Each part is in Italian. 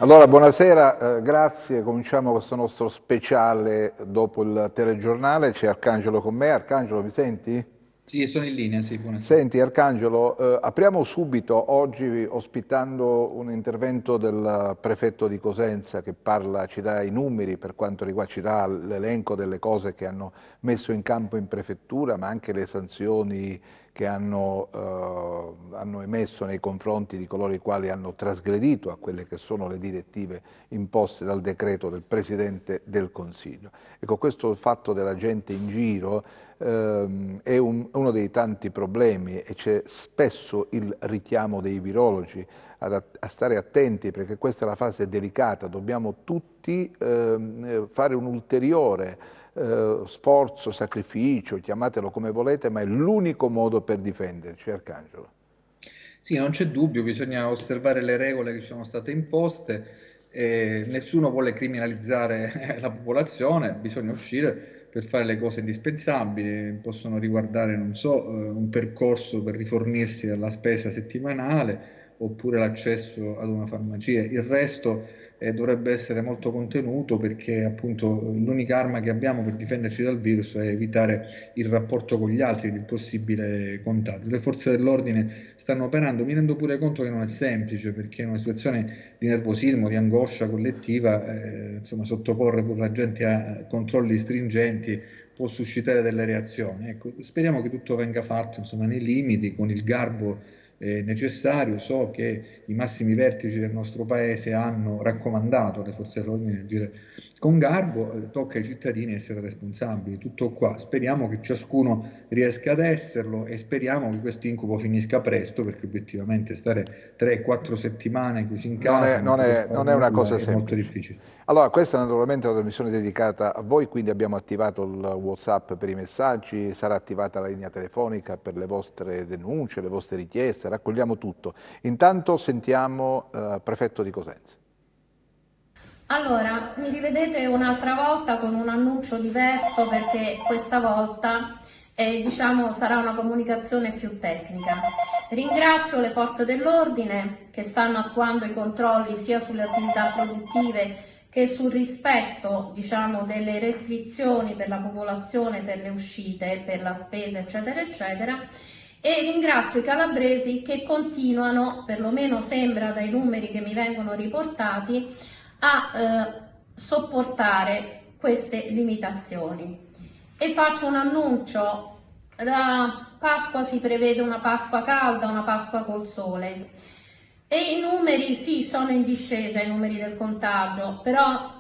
Allora, buonasera, grazie. Cominciamo questo nostro speciale dopo il telegiornale. C'è Arcangelo con me. Arcangelo, mi senti? Sì, sono in linea, sì, buonasera. Senti, Arcangelo, apriamo subito oggi ospitando un intervento del prefetto di Cosenza che parla, ci dà i numeri per quanto riguarda, ci dà l'elenco delle cose che hanno messo in campo in prefettura, ma anche le sanzioni che hanno emesso nei confronti di coloro i quali hanno trasgredito a quelle che sono le direttive imposte dal decreto del Presidente del Consiglio. Ecco, questo fatto della gente in giro è uno dei tanti problemi e c'è spesso il richiamo dei virologi a stare attenti perché questa è la fase delicata, dobbiamo tutti fare un ulteriore sforzo, sacrificio, chiamatelo come volete, ma è l'unico modo per difenderci, Arcangelo. Sì, non c'è dubbio, bisogna osservare le regole che ci sono state imposte. Nessuno vuole criminalizzare la popolazione, bisogna uscire per fare le cose indispensabili. Possono riguardare, non so, un percorso per rifornirsi della spesa settimanale oppure l'accesso ad una farmacia. Il resto dovrebbe essere molto contenuto perché appunto l'unica arma che abbiamo per difenderci dal virus è evitare il rapporto con gli altri, il possibile contagio. Le forze dell'ordine stanno operando, mi rendo pure conto che non è semplice perché in una situazione di nervosismo, di angoscia collettiva, insomma, sottoporre pure la gente a controlli stringenti può suscitare delle reazioni. Ecco, speriamo che tutto venga fatto, insomma, nei limiti, con il garbo necessario. So che i massimi vertici del nostro paese hanno raccomandato alle forze dell'ordine di agire con garbo, tocca ai cittadini essere responsabili. Tutto qua. Speriamo che ciascuno riesca ad esserlo e speriamo che questo incubo finisca presto, perché obiettivamente stare 3-4 settimane chiusi in Non è, casa, non non poter è- fare non è una nulla, cosa è molto semplice. difficile. Allora, questa è naturalmente una trasmissione dedicata a voi, quindi abbiamo attivato il WhatsApp per i messaggi, sarà attivata la linea telefonica per le vostre denunce, le vostre richieste, raccogliamo tutto. Intanto sentiamo Prefetto di Cosenza. Allora, mi rivedete un'altra volta con un annuncio diverso perché questa volta diciamo, sarà una comunicazione più tecnica. Ringrazio le forze dell'ordine che stanno attuando i controlli sia sulle attività produttive che sul rispetto, diciamo, delle restrizioni per la popolazione, per le uscite, per la spesa, eccetera, eccetera. E ringrazio i calabresi che continuano, perlomeno sembra dai numeri che mi vengono riportati, a sopportare queste limitazioni. E faccio un annuncio: da Pasqua si prevede una Pasqua calda, una Pasqua col sole, e i numeri sì, sono in discesa, i numeri del contagio, però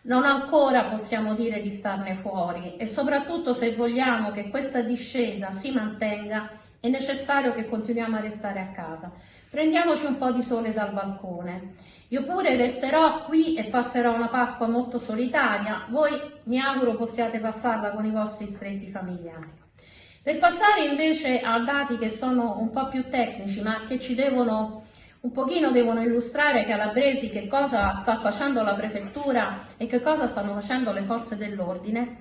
non ancora possiamo dire di starne fuori, e soprattutto se vogliamo che questa discesa si mantenga è necessario che continuiamo a restare a casa. Prendiamoci un po' di sole dal balcone. Io pure resterò qui e passerò una Pasqua molto solitaria, voi mi auguro possiate passarla con i vostri stretti familiari. Per passare invece a dati che sono un po' più tecnici, ma che ci devono illustrare ai calabresi che cosa sta facendo la prefettura e che cosa stanno facendo le forze dell'ordine.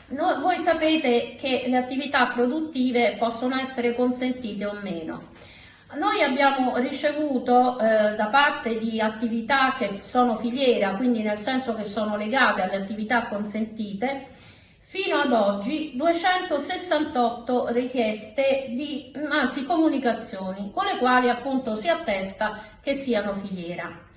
Voi sapete che le attività produttive possono essere consentite o meno. Noi abbiamo ricevuto da parte di attività che sono filiera, quindi nel senso che sono legate alle attività consentite, fino ad oggi 268 richieste comunicazioni, con le quali appunto si attesta che siano filiera.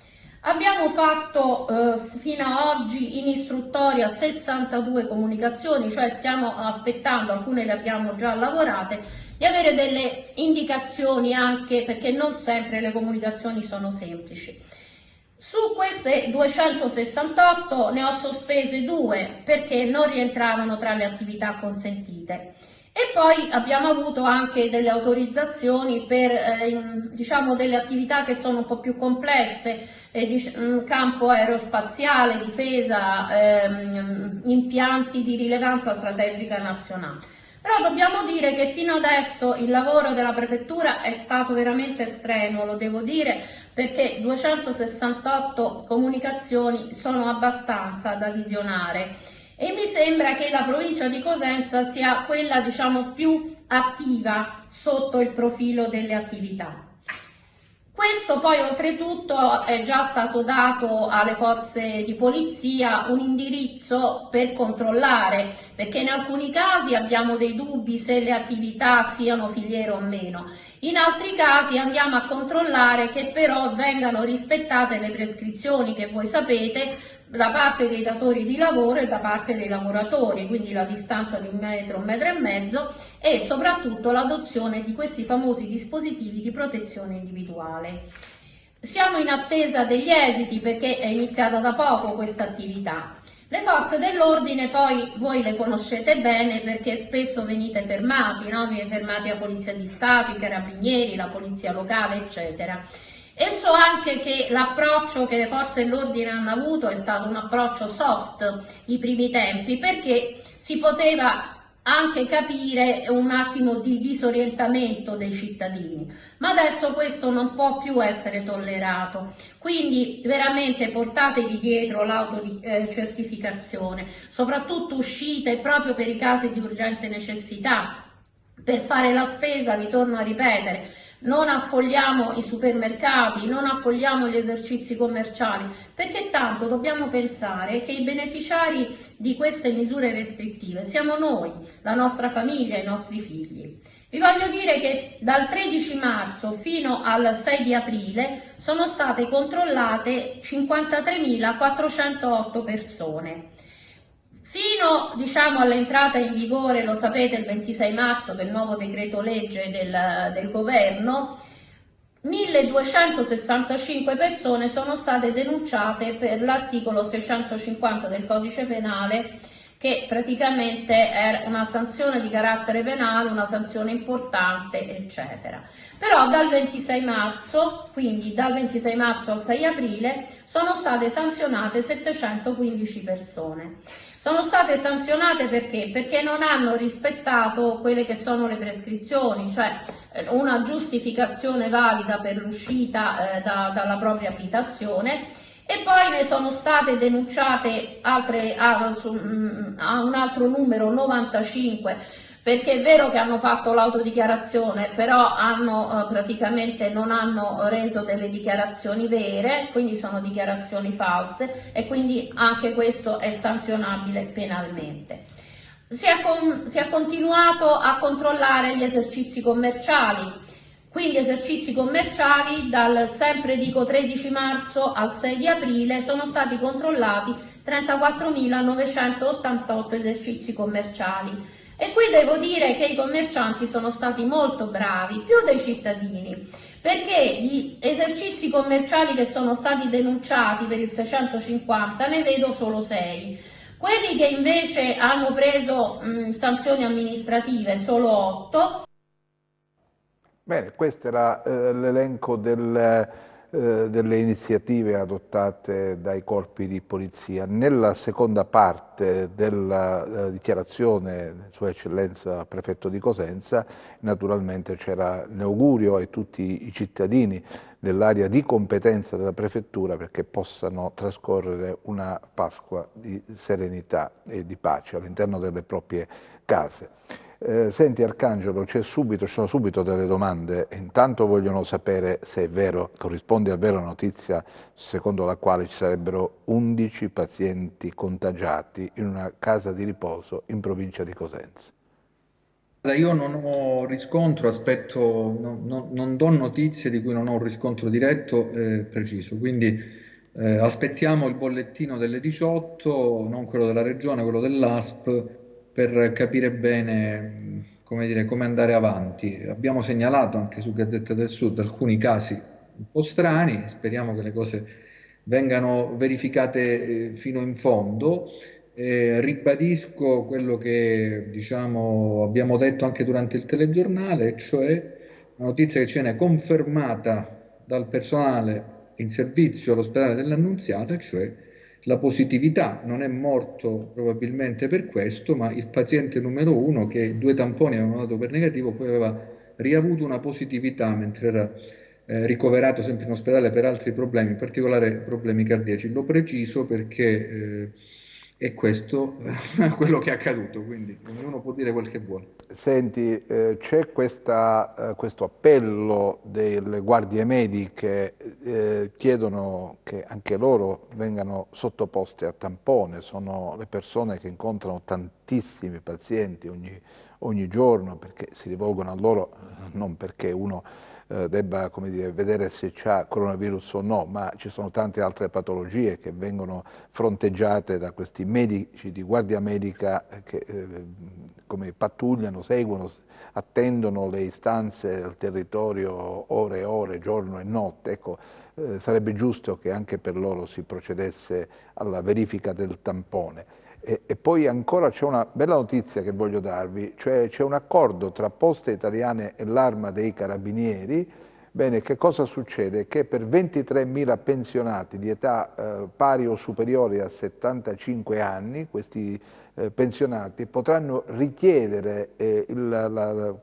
Abbiamo fatto fino ad oggi in istruttoria 62 comunicazioni, cioè stiamo aspettando, alcune le abbiamo già lavorate, di avere delle indicazioni, anche perché non sempre le comunicazioni sono semplici. Su queste 268 ne ho sospese 2 perché non rientravano tra le attività consentite. E poi abbiamo avuto anche delle autorizzazioni per diciamo delle attività che sono un po' più complesse, campo aerospaziale, difesa, impianti di rilevanza strategica nazionale. Però dobbiamo dire che fino adesso il lavoro della prefettura è stato veramente strenuo, lo devo dire, perché 268 comunicazioni sono abbastanza da visionare. E mi sembra che la provincia di Cosenza sia quella, diciamo, più attiva sotto il profilo delle attività. Questo poi oltretutto è già stato dato alle forze di polizia un indirizzo per controllare, perché in alcuni casi abbiamo dei dubbi se le attività siano filiere o meno. In altri casi andiamo a controllare che però vengano rispettate le prescrizioni che voi sapete da parte dei datori di lavoro e da parte dei lavoratori, quindi la distanza di 1 metro e mezzo e soprattutto l'adozione di questi famosi dispositivi di protezione individuale. Siamo in attesa degli esiti perché è iniziata da poco questa attività. Le forze dell'ordine poi voi le conoscete bene perché spesso venite fermati, no? Viene fermati la Polizia di Stato, i Carabinieri, la Polizia locale, eccetera. E so anche che l'approccio che le forze dell'ordine hanno avuto è stato un approccio soft i primi tempi, perché si poteva anche capire un attimo di disorientamento dei cittadini, ma adesso questo non può più essere tollerato, quindi veramente portatevi dietro l'autocertificazione, soprattutto uscite proprio per i casi di urgente necessità, per fare la spesa, vi torno a ripetere, non affolliamo i supermercati, non affolliamo gli esercizi commerciali, perché tanto dobbiamo pensare che i beneficiari di queste misure restrittive siamo noi, la nostra famiglia, i nostri figli. Vi voglio dire che dal 13 marzo fino al 6 di aprile sono state controllate 53.408 persone. Fino all'entrata in vigore, lo sapete, il 26 marzo del nuovo decreto legge del governo, 1265 persone sono state denunciate per l'articolo 650 del codice penale, che praticamente è una sanzione di carattere penale, una sanzione importante, eccetera. Però dal 26 marzo, quindi dal 26 marzo al 6 aprile, sono state sanzionate 715 persone. Sono state sanzionate perché? Perché non hanno rispettato quelle che sono le prescrizioni, cioè una giustificazione valida per l'uscita dalla propria abitazione, e poi ne sono state denunciate altre a un altro numero, 95, perché è vero che hanno fatto l'autodichiarazione, però praticamente non hanno reso delle dichiarazioni vere, quindi sono dichiarazioni false e quindi anche questo è sanzionabile penalmente. Si è continuato a controllare gli esercizi commerciali. Quindi esercizi commerciali dal, sempre dico, 13 marzo al 6 di aprile sono stati controllati 34.988 esercizi commerciali. E qui devo dire che i commercianti sono stati molto bravi, più dei cittadini, perché gli esercizi commerciali che sono stati denunciati per il 650 ne vedo solo 6. Quelli che invece hanno preso sanzioni amministrative solo 8. Bene, questo era l'elenco delle iniziative adottate dai corpi di polizia. Nella seconda parte della dichiarazione Sua Eccellenza Prefetto di Cosenza, naturalmente c'era l'augurio a tutti i cittadini dell'area di competenza della Prefettura perché possano trascorrere una Pasqua di serenità e di pace all'interno delle proprie case. Senti Arcangelo, ci sono subito delle domande. Intanto vogliono sapere se è vero, corrisponde a vera notizia secondo la quale ci sarebbero 11 pazienti contagiati in una casa di riposo in provincia di Cosenza. Io non ho riscontro, non do notizie di cui non ho un riscontro diretto preciso, quindi aspettiamo il bollettino delle 18, non quello della Regione, quello dell'ASP, per capire bene, come dire, come andare avanti. Abbiamo segnalato anche su Gazzetta del Sud alcuni casi un po' strani, speriamo che le cose vengano verificate fino in fondo. Ribadisco quello che abbiamo detto anche durante il telegiornale, cioè la notizia che ci viene confermata dal personale in servizio all'ospedale dell'Annunziata, cioè la positività. Non è morto probabilmente per questo, ma il paziente numero 1, che 2 tamponi avevano dato per negativo, poi aveva riavuto una positività mentre era ricoverato sempre in ospedale per altri problemi, in particolare problemi cardiaci. Lo preciso perché E questo è quello che è accaduto, quindi ognuno può dire quel che vuole. Senti, c'è questo appello delle guardie mediche, chiedono che anche loro vengano sottoposte a tampone, sono le persone che incontrano tantissimi pazienti ogni giorno perché si rivolgono a loro, non perché uno debba, come dire, vedere se c'ha coronavirus o no, ma ci sono tante altre patologie che vengono fronteggiate da questi medici di guardia medica che come pattugliano, seguono, attendono le istanze del territorio ore e ore, giorno e notte. Ecco, sarebbe giusto che anche per loro si procedesse alla verifica del tampone. E poi ancora c'è una bella notizia che voglio darvi, cioè c'è un accordo tra Poste Italiane e l'Arma dei Carabinieri. Bene, che cosa succede? Che per 23.000 pensionati di età pari o superiori a 75 anni, questi pensionati potranno richiedere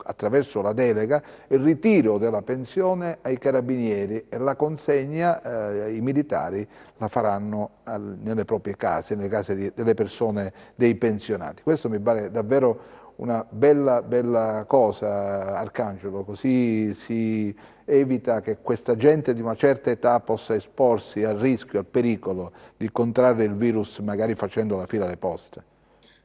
attraverso la delega il ritiro della pensione ai carabinieri e la consegna i militari la faranno nelle proprie case, nelle case delle persone, dei pensionati. Questo mi pare davvero una bella cosa, Arcangelo, così si evita che questa gente di una certa età possa esporsi al rischio, al pericolo di contrarre il virus magari facendo la fila alle poste.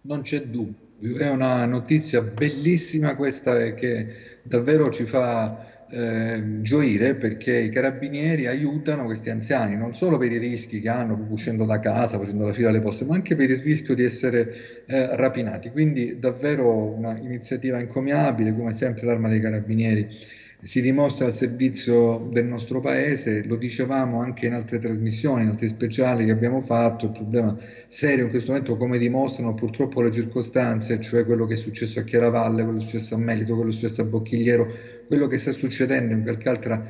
Non c'è dubbio, è una notizia bellissima questa e che davvero ci fa gioire perché i carabinieri aiutano questi anziani non solo per i rischi che hanno proprio uscendo da casa, facendo la fila alle poste, ma anche per il rischio di essere rapinati. Quindi davvero un'iniziativa encomiabile, come sempre l'Arma dei Carabinieri si dimostra al servizio del nostro paese, lo dicevamo anche in altre trasmissioni, in altri speciali che abbiamo fatto, il problema serio in questo momento, come dimostrano purtroppo le circostanze, cioè quello che è successo a Chiaravalle, quello che è successo a Melito, quello che è successo a Bocchigliero, quello che sta succedendo in qualche altra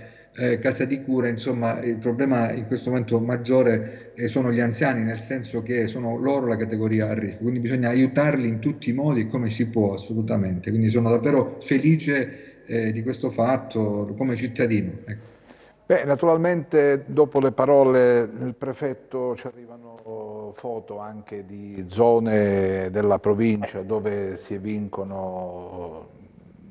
casa di cura, insomma, il problema in questo momento maggiore sono gli anziani, nel senso che sono loro la categoria a rischio, quindi bisogna aiutarli in tutti i modi e come si può, assolutamente. Quindi sono davvero felice di questo fatto come cittadino. Ecco. Beh, naturalmente dopo le parole del prefetto ci arrivano foto anche di zone della provincia dove si evincono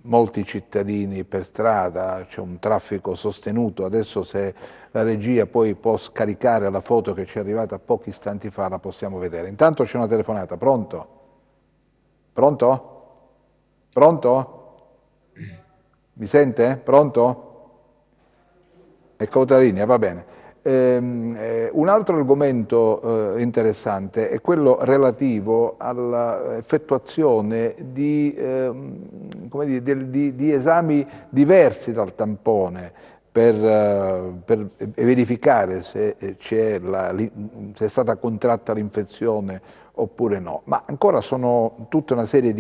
molti cittadini per strada, c'è un traffico sostenuto. Adesso se la regia poi può scaricare la foto che ci è arrivata pochi istanti fa la possiamo vedere. Intanto c'è una telefonata, pronto? Pronto? Pronto? Mi sente? Pronto? È Cautalinea, va bene. Un altro argomento interessante è quello relativo all'effettuazione come dire, di esami diversi dal tampone per verificare se se è stata contratta l'infezione oppure no. Ma ancora sono tutta una serie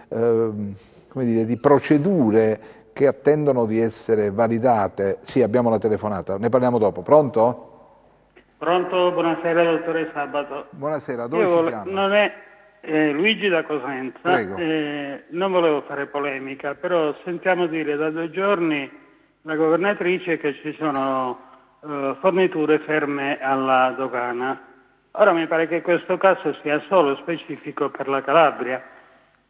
come dire, di procedure che attendono di essere validate. Sì, abbiamo la telefonata, ne parliamo dopo. Pronto? Pronto, buonasera dottore Sabato. Buonasera, dove ci chiama? Non è Luigi da Cosenza, Prego. non volevo fare polemica, però sentiamo dire da 2 giorni la governatrice che ci sono forniture ferme alla dogana. Ora mi pare che questo caso sia solo specifico per la Calabria,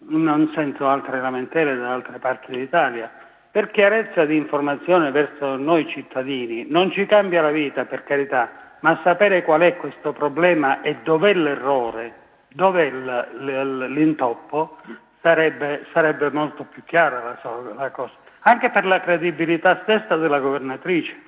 non sento altre lamentele da altre parti d'Italia. Per chiarezza di informazione verso noi cittadini, non ci cambia la vita per carità, ma sapere qual è questo problema e dov'è l'errore, dov'è l'intoppo, sarebbe molto più chiara la cosa, anche per la credibilità stessa della governatrice.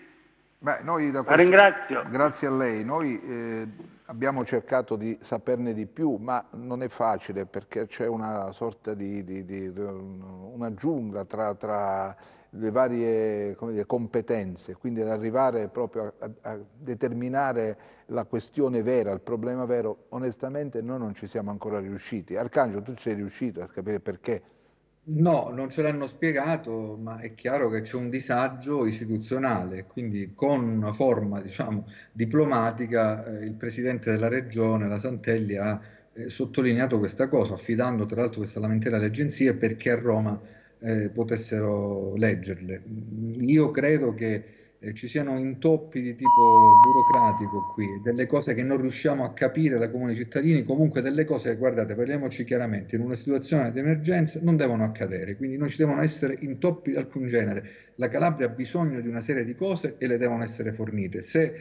Beh, noi La ringrazio. Grazie a lei. Noi abbiamo cercato di saperne di più, ma non è facile perché c'è una sorta una giungla tra le varie, come dire, competenze, quindi ad arrivare proprio a determinare la questione vera, il problema vero, onestamente noi non ci siamo ancora riusciti. Arcangelo, tu ci sei riuscito a capire perché? No, non ce l'hanno spiegato, ma è chiaro che c'è un disagio istituzionale, quindi con una forma, diciamo, diplomatica, il presidente della regione, la Santelli, ha sottolineato questa cosa, affidando tra l'altro questa lamentela alle agenzie perché a Roma potessero leggerle. Io credo che ci siano intoppi di tipo burocratico qui, delle cose che non riusciamo a capire da comuni cittadini, comunque delle cose che, guardate, parliamoci chiaramente, in una situazione di emergenza non devono accadere, quindi non ci devono essere intoppi di alcun genere. La Calabria ha bisogno di una serie di cose e le devono essere fornite. Se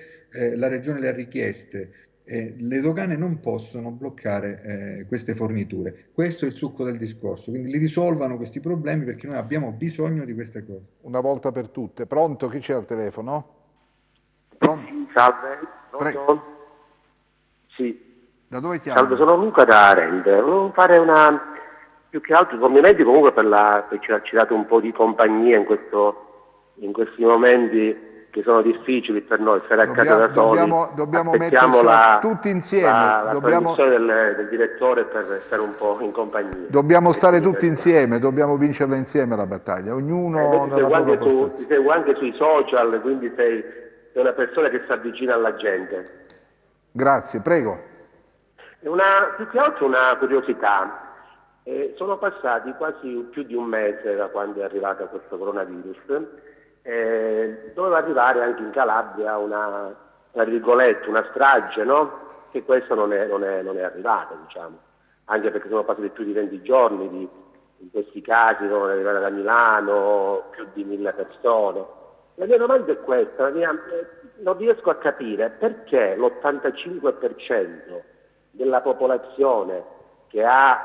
la Regione le ha richieste, le dogane non possono bloccare queste forniture. Questo è il succo del discorso, quindi li risolvano questi problemi perché noi abbiamo bisogno di queste cose. Una volta per tutte. Pronto? Chi c'è al telefono? Pronto? Salve, Prego. pronto? Sì. Da dove chiami? Salve, sono Luca da Arende. Volevo fare più che altro complimenti comunque per ci date un po' di compagnia in questi momenti che sono difficili per noi, stare a casa da soli. Dobbiamo Aspettiamo metterci tutti insieme. la trasmissione del direttore per stare un po' in compagnia. Dobbiamo stare tutti insieme, dobbiamo vincerla insieme la battaglia, ognuno nella propria postazione. Ti seguo anche sui social, quindi sei una persona che si avvicina alla gente. Grazie, prego. Più che altro una curiosità. Sono passati quasi più di un mese da quando è arrivato questo coronavirus. Doveva arrivare anche in Calabria tra virgolette, una strage, no? Che questo non è arrivata, diciamo. Anche perché sono passati più di 20 giorni in questi casi, sono arrivate da Milano più di 1000 persone. La mia domanda è questa, non riesco a capire perché l'85% della popolazione che ha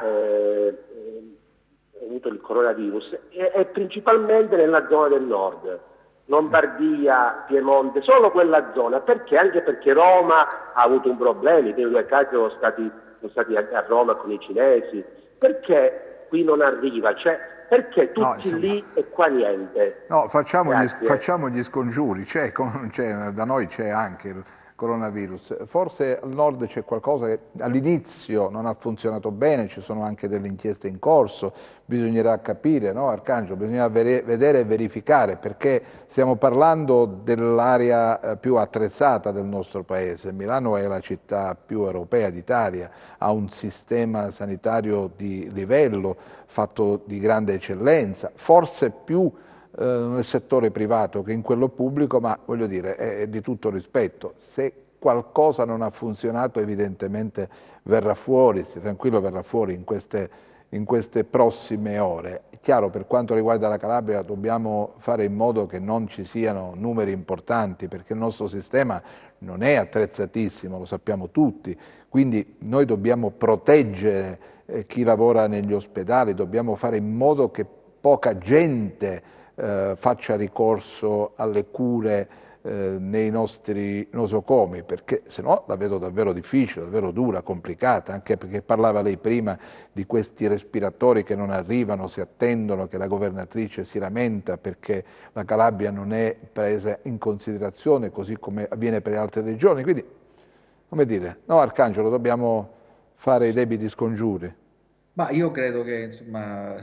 avuto il coronavirus è principalmente nella zona del nord, Lombardia, Piemonte, solo quella zona. Perché? Anche perché Roma ha avuto un problema, i primi 2 casi sono stati a Roma con i cinesi. Perché qui non arriva? Cioè, perché tutti lì e qua niente? No, facciamo gli scongiuri, da noi c'è anche il coronavirus. Forse al nord c'è qualcosa che all'inizio non ha funzionato bene, ci sono anche delle inchieste in corso, bisognerà capire, no Arcangelo? Bisogna vedere e verificare, perché stiamo parlando dell'area più attrezzata del nostro paese. Milano è la città più europea d'Italia, ha un sistema sanitario di livello, fatto di grande eccellenza, forse più nel settore privato che in quello pubblico, ma voglio dire, è di tutto rispetto. Se qualcosa non ha funzionato evidentemente verrà fuori, stia tranquillo, verrà fuori in queste prossime ore. È chiaro, per quanto riguarda la Calabria dobbiamo fare in modo che non ci siano numeri importanti, perché il nostro sistema non è attrezzatissimo, lo sappiamo tutti, quindi noi dobbiamo proteggere chi lavora negli ospedali, dobbiamo fare in modo che poca gente faccia ricorso alle cure nei nostri nosocomi, perché se no la vedo davvero difficile, davvero dura, complicata, anche perché parlava lei prima di questi respiratori che non arrivano, si attendono, che la governatrice si lamenta perché la Calabria non è presa in considerazione, così come avviene per le altre regioni. Quindi, come dire, no Arcangelo, dobbiamo fare i debiti scongiuri. Ma io credo che insomma,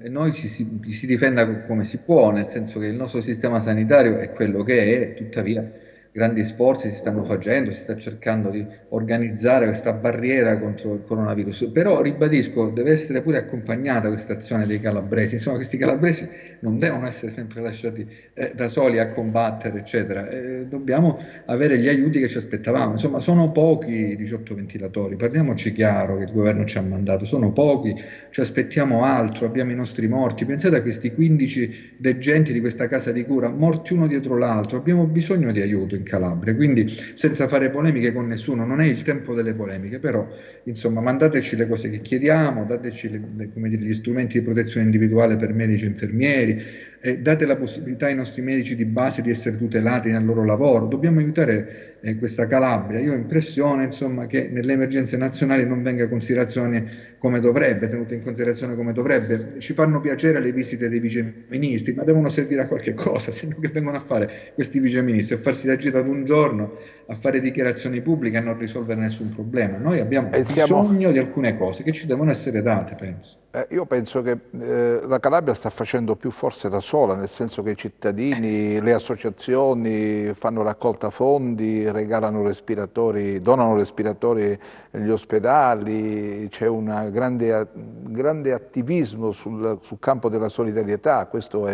noi ci si difenda come si può, nel senso che il nostro sistema sanitario è quello che è, tuttavia grandi sforzi si stanno facendo, si sta cercando di organizzare questa barriera contro il coronavirus, però ribadisco, deve essere pure accompagnata questa azione dei calabresi, insomma questi calabresi non devono essere sempre lasciati da soli a combattere, eccetera, dobbiamo avere gli aiuti che ci aspettavamo, insomma sono pochi 18 ventilatori, parliamoci chiaro che il governo ci ha mandato, sono pochi, ci aspettiamo altro, abbiamo i nostri morti, pensate a questi 15 degenti di questa casa di cura, morti uno dietro l'altro, abbiamo bisogno di aiuto in Calabria, quindi senza fare polemiche con nessuno, non è il tempo delle polemiche, però insomma mandateci le cose che chiediamo, dateci come dire, gli strumenti di protezione individuale per medici e infermieri, date la possibilità ai nostri medici di base di essere tutelati nel loro lavoro, dobbiamo aiutare questa Calabria. Io ho impressione insomma che nelle emergenze nazionali non venga tenuta in considerazione come dovrebbe. Ci fanno piacere le visite dei viceministri, ma devono servire a qualche cosa, se no che vengono a fare questi viceministri? A farsi la gita ad un giorno, a fare dichiarazioni pubbliche, a non risolvere nessun problema. Noi abbiamo bisogno di alcune cose che ci devono essere date, penso. Io penso che la Calabria sta facendo più forse da sola sola, nel senso che i cittadini, le associazioni fanno raccolta fondi, regalano respiratori, donano respiratori negli ospedali, c'è un grande attivismo sul campo della solidarietà, questo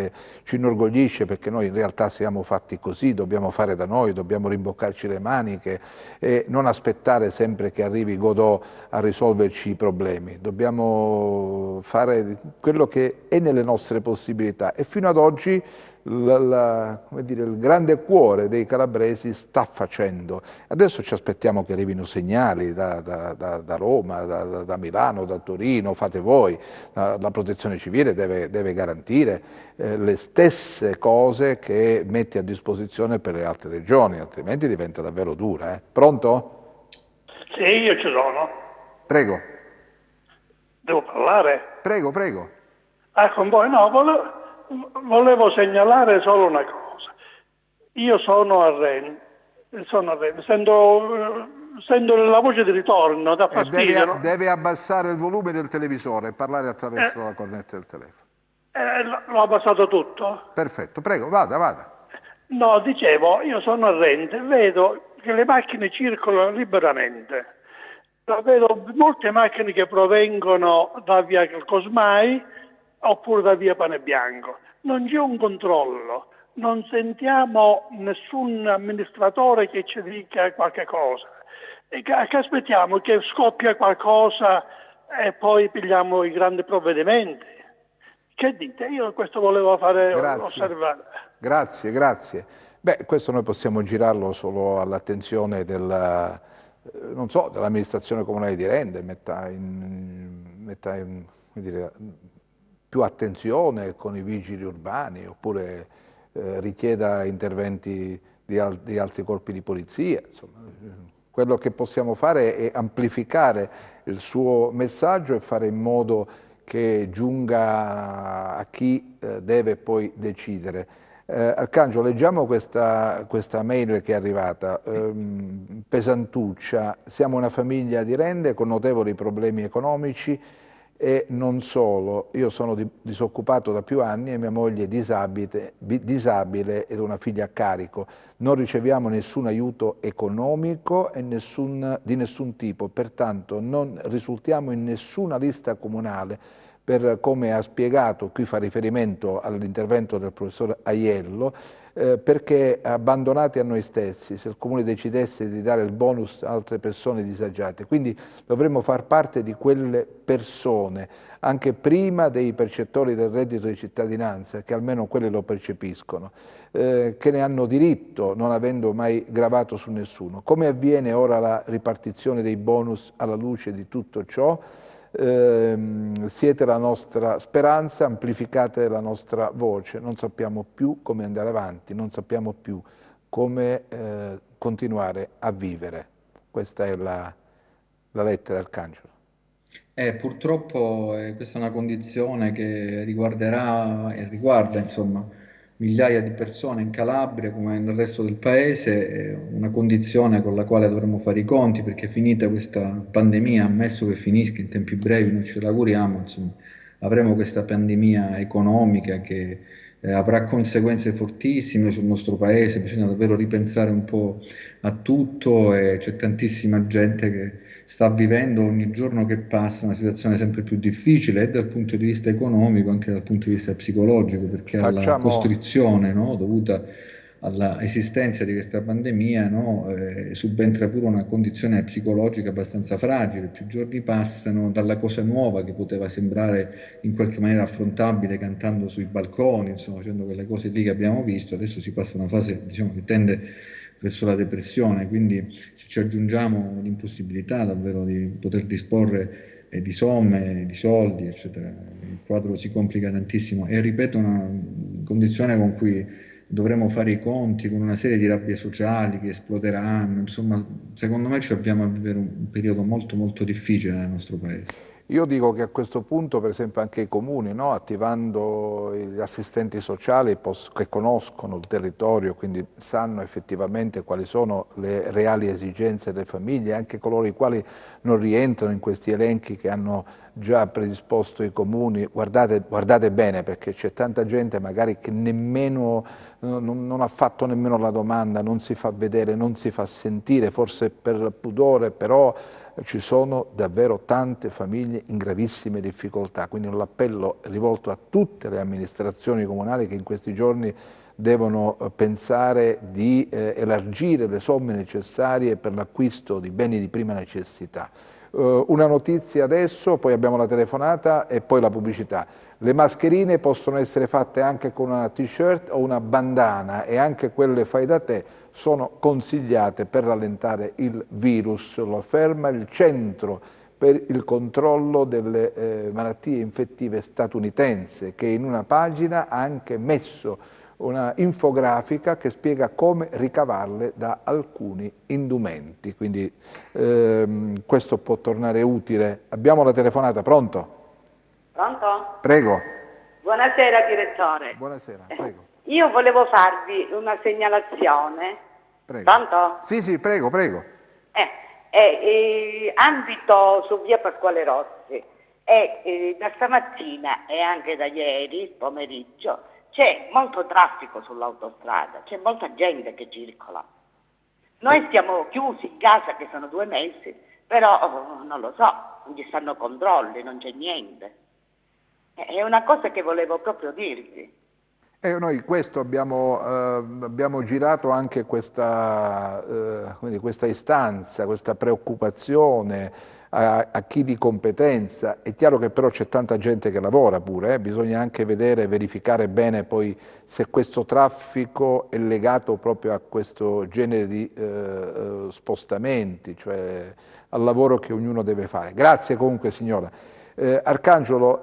ci inorgoglisce perché noi in realtà siamo fatti così, dobbiamo fare da noi, dobbiamo rimboccarci le maniche e non aspettare sempre che arrivi Godot a risolverci i problemi, dobbiamo fare quello che è nelle nostre possibilità e fino ad oggi come dire, il grande cuore dei calabresi sta facendo. Adesso ci aspettiamo che arrivino segnali da Roma, da Milano, da Torino, fate voi, la protezione civile deve garantire le stesse cose che mette a disposizione per le altre regioni, altrimenti diventa davvero dura. Pronto? Sì, io ci sono. Prego. Devo parlare? Prego, prego. Con voi no, volevo segnalare solo una cosa. Io sono a Rennes, sento la voce di ritorno, da fastidio. No? Deve abbassare il volume del televisore e parlare attraverso la cornetta del telefono. L'ho abbassato tutto? Perfetto, prego, vada. No, dicevo, io sono a Rennes e vedo che le macchine circolano liberamente. Vedo molte macchine che provengono da via Cosmai oppure da via Pane Bianco. Non c'è un controllo, non sentiamo nessun amministratore che ci dica qualche cosa. E che aspettiamo che scoppia qualcosa e poi pigliamo i grandi provvedimenti. Che dite? Io questo volevo fare osservare. Grazie. Beh, questo noi possiamo girarlo solo all'attenzione dell'amministrazione comunale di Rende, metta in più attenzione con i vigili urbani oppure richieda interventi di altri corpi di polizia. Insomma, quello che possiamo fare è amplificare il suo messaggio e fare in modo che giunga a chi deve poi decidere. Arcangelo, leggiamo questa mail che è arrivata, pesantuccia, siamo una famiglia di Rende con notevoli problemi economici e non solo, io sono disoccupato da più anni e mia moglie è disabile ed una figlia a carico, non riceviamo nessun aiuto economico e di nessun tipo, pertanto non risultiamo in nessuna lista comunale per come ha spiegato, qui fa riferimento all'intervento del professor Aiello, perché abbandonati a noi stessi, se il Comune decidesse di dare il bonus a altre persone disagiate. Quindi dovremmo far parte di quelle persone, anche prima dei percettori del reddito di cittadinanza, che almeno quelli lo percepiscono, che ne hanno diritto, non avendo mai gravato su nessuno. Come avviene ora la ripartizione dei bonus alla luce di tutto ciò? Siete la nostra speranza, amplificate la nostra voce, non sappiamo più come andare avanti, non sappiamo più come continuare a vivere. Questa è la lettera Arcangelo. Purtroppo questa è una condizione che riguarderà e riguarda insomma migliaia di persone in Calabria come nel resto del paese, è una condizione con la quale dovremo fare i conti, perché finita questa pandemia, ammesso che finisca in tempi brevi, noi ce l'auguriamo, insomma, avremo questa pandemia economica che avrà conseguenze fortissime sul nostro paese, bisogna davvero ripensare un po' a tutto e c'è tantissima gente che sta vivendo ogni giorno che passa una situazione sempre più difficile e dal punto di vista economico, anche dal punto di vista psicologico, perché alla costrizione, no, dovuta all'esistenza di questa pandemia, no, subentra pure una condizione psicologica abbastanza fragile. Più giorni passano, dalla cosa nuova che poteva sembrare in qualche maniera affrontabile cantando sui balconi, insomma, facendo quelle cose lì che abbiamo visto, adesso si passa a una fase, diciamo, che tende verso la depressione, quindi se ci aggiungiamo l'impossibilità davvero di poter disporre di somme, di soldi, eccetera, il quadro si complica tantissimo e ripeto, una condizione con cui dovremo fare i conti, con una serie di rabbie sociali che esploderanno, insomma, secondo me ci avviamo a vivere un periodo molto molto difficile nel nostro paese. Io dico che a questo punto, per esempio, anche i comuni, no, attivando gli assistenti sociali che conoscono il territorio, quindi sanno effettivamente quali sono le reali esigenze delle famiglie, anche coloro i quali non rientrano in questi elenchi che hanno già predisposto i comuni. Guardate bene, perché c'è tanta gente magari che nemmeno, non ha fatto nemmeno la domanda, non si fa vedere, non si fa sentire, forse per pudore, però ci sono davvero tante famiglie in gravissime difficoltà, quindi l'appello è rivolto a tutte le amministrazioni comunali che in questi giorni devono pensare di elargire le somme necessarie per l'acquisto di beni di prima necessità. Una notizia adesso, poi abbiamo la telefonata e poi la pubblicità. Le mascherine possono essere fatte anche con una t-shirt o una bandana, e anche quelle fai da te sono consigliate per rallentare il virus, lo afferma il Centro per il controllo delle malattie infettive statunitense, che in una pagina ha anche messo una infografica che spiega come ricavarle da alcuni indumenti, quindi questo può tornare utile. Abbiamo la telefonata, pronto? Pronto? Prego. Buonasera direttore. Buonasera, prego. Io volevo farvi una segnalazione. Prego. Pronto? Sì, prego, prego. Ambito su via Pasquale Rossi, da stamattina e anche da ieri pomeriggio c'è molto traffico sull'autostrada, c'è molta gente che circola. Noi stiamo chiusi in casa, che sono 2 mesi, però non lo so, non ci stanno controlli, non c'è niente. È una cosa che volevo proprio dirvi. Noi questo abbiamo girato anche questa istanza, questa preoccupazione a chi di competenza. È chiaro che però c'è tanta gente che lavora pure, bisogna anche vedere, verificare bene poi se questo traffico è legato proprio a questo genere di spostamenti, cioè al lavoro che ognuno deve fare. Grazie comunque signora. Arcangelo,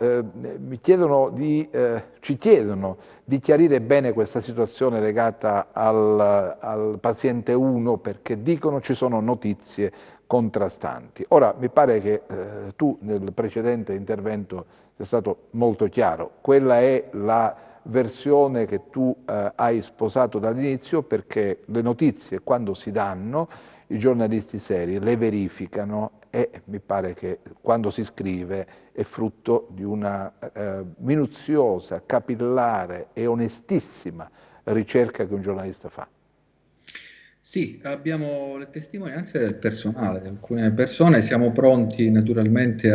ci chiedono di chiarire bene questa situazione legata al paziente 1, perché dicono ci sono notizie contrastanti. Ora, mi pare che tu nel precedente intervento sia stato molto chiaro. Quella è la versione che tu hai sposato dall'inizio, perché le notizie, quando si danno, i giornalisti seri le verificano, e mi pare che quando si scrive è frutto di una minuziosa, capillare e onestissima ricerca che un giornalista fa. Sì, abbiamo le testimonianze del personale, di alcune persone, siamo pronti naturalmente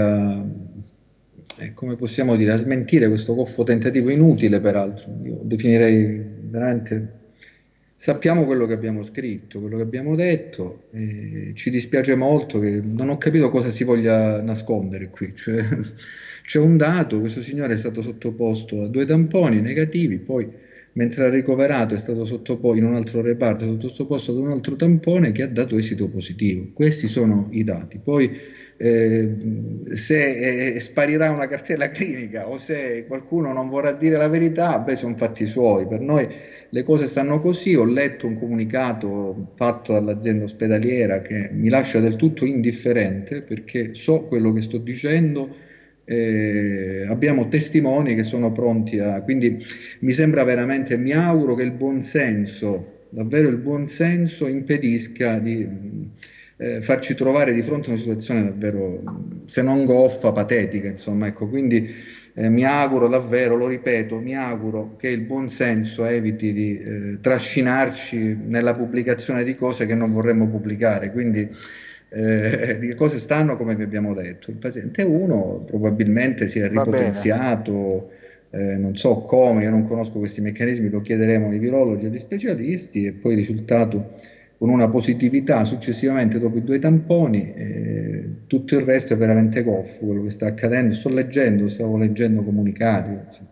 come possiamo dire, a smentire questo goffo tentativo inutile, peraltro. Io definirei veramente. Sappiamo quello che abbiamo scritto, quello che abbiamo detto, e ci dispiace molto che non ho capito cosa si voglia nascondere qui. Cioè, c'è un dato: questo signore è stato sottoposto a 2 tamponi negativi, poi mentre era ricoverato è stato sottoposto in un altro reparto, è stato sottoposto ad un altro tampone che ha dato esito positivo. Questi sono i dati. Poi se sparirà una cartella clinica o se qualcuno non vorrà dire la verità, beh, sono fatti suoi. Per noi le cose stanno così. Ho letto un comunicato fatto dall'azienda ospedaliera che mi lascia del tutto indifferente, perché so quello che sto dicendo. Abbiamo testimoni che sono pronti quindi mi sembra veramente, mi auguro che il buonsenso, davvero il buonsenso, impedisca di farci trovare di fronte a una situazione davvero, se non goffa, patetica, insomma, ecco. Quindi mi auguro davvero, lo ripeto, mi auguro che il buonsenso eviti di trascinarci nella pubblicazione di cose che non vorremmo pubblicare. Quindi di cose stanno come vi abbiamo detto. Il paziente 1 probabilmente si è ripotenziato, non so come, io non conosco questi meccanismi, lo chiederemo ai virologi e agli specialisti, e poi risultato con una positività successivamente dopo i 2 tamponi. Tutto il resto è veramente goffo quello che sta accadendo. Stavo leggendo comunicati, insomma.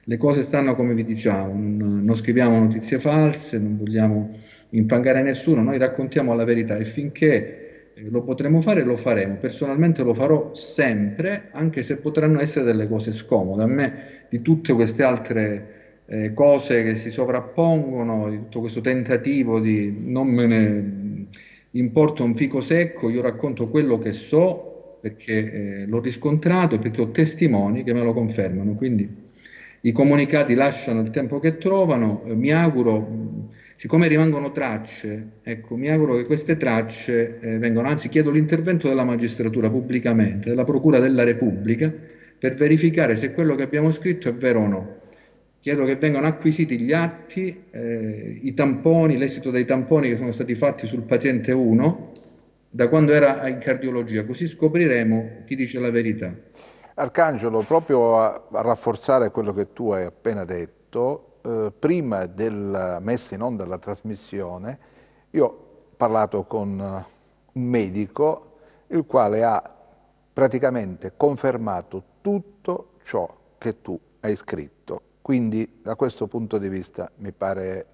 Le cose stanno come vi diciamo, non scriviamo notizie false, non vogliamo infangare nessuno, noi raccontiamo la verità, e finché lo potremo fare lo faremo. Personalmente lo farò sempre, anche se potranno essere delle cose scomode. A me di tutte queste altre cose che si sovrappongono, di tutto questo tentativo di non me ne importa un fico secco, io racconto quello che so, perché l'ho riscontrato e perché ho testimoni che me lo confermano. Quindi i comunicati lasciano il tempo che trovano. Mi auguro Siccome rimangono tracce, ecco, mi auguro che queste tracce vengano, anzi chiedo l'intervento della magistratura pubblicamente, della Procura della Repubblica, per verificare se quello che abbiamo scritto è vero o no. Chiedo che vengano acquisiti gli atti, i tamponi, l'esito dei tamponi che sono stati fatti sul paziente 1 da quando era in cardiologia, così scopriremo chi dice la verità. Arcangelo, proprio a rafforzare quello che tu hai appena detto, prima della messa in onda della trasmissione, io ho parlato con un medico il quale ha praticamente confermato tutto ciò che tu hai scritto. Quindi da questo punto di vista mi pare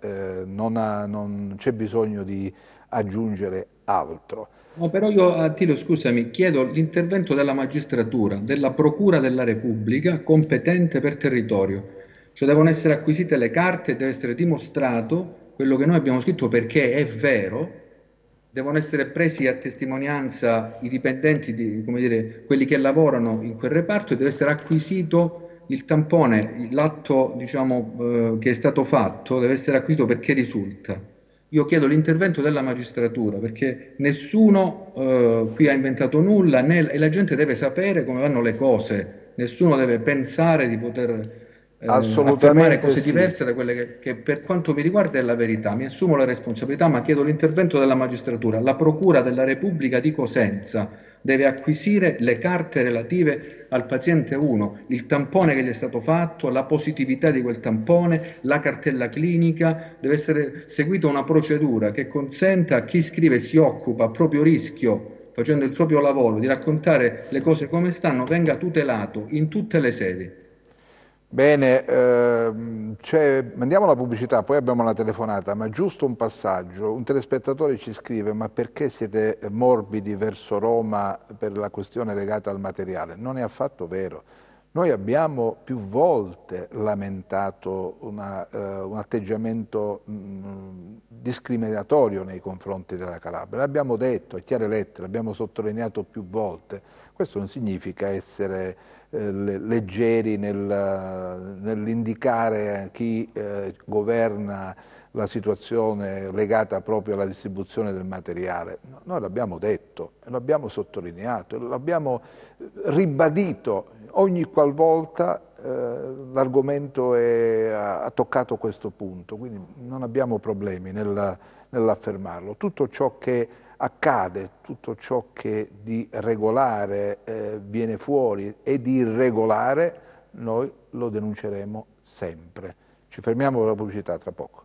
non c'è bisogno di aggiungere altro. No, però io, Attilio, scusami, chiedo l'intervento della magistratura, della Procura della Repubblica competente per territorio. Cioè devono essere acquisite le carte, deve essere dimostrato quello che noi abbiamo scritto perché è vero, devono essere presi a testimonianza i dipendenti, come dire, quelli che lavorano in quel reparto e deve essere acquisito il tampone, l'atto, diciamo, che è stato fatto, deve essere acquisito perché risulta. Io chiedo l'intervento della magistratura perché nessuno qui ha inventato nulla e la gente deve sapere come vanno le cose, nessuno deve pensare di poter affermare cose diverse da quelle che per quanto mi riguarda è la verità. Mi assumo la responsabilità, ma chiedo l'intervento della magistratura. La Procura della Repubblica di Cosenza deve acquisire le carte relative al paziente 1, il tampone che gli è stato fatto, la positività di quel tampone, la cartella clinica, deve essere seguita una procedura che consenta a chi scrive si occupa a proprio rischio, facendo il proprio lavoro, di raccontare le cose come stanno, venga tutelato in tutte le sedi. Bene, mandiamo la pubblicità, poi abbiamo una telefonata, ma giusto un passaggio. Un telespettatore ci scrive: ma perché siete morbidi verso Roma per la questione legata al materiale? Non è affatto vero. Noi abbiamo più volte lamentato un atteggiamento discriminatorio nei confronti della Calabria. L'abbiamo detto a chiare lettere, l'abbiamo sottolineato più volte. Questo non significa essere leggeri nell'indicare chi governa la situazione legata proprio alla distribuzione del materiale. No, noi l'abbiamo detto, l'abbiamo sottolineato, l'abbiamo ribadito ogni qualvolta l'argomento ha toccato questo punto, quindi non abbiamo problemi nell'affermarlo. Tutto ciò che accade, tutto ciò che di regolare viene fuori e di irregolare, noi lo denunceremo sempre. Ci fermiamo con la pubblicità tra poco.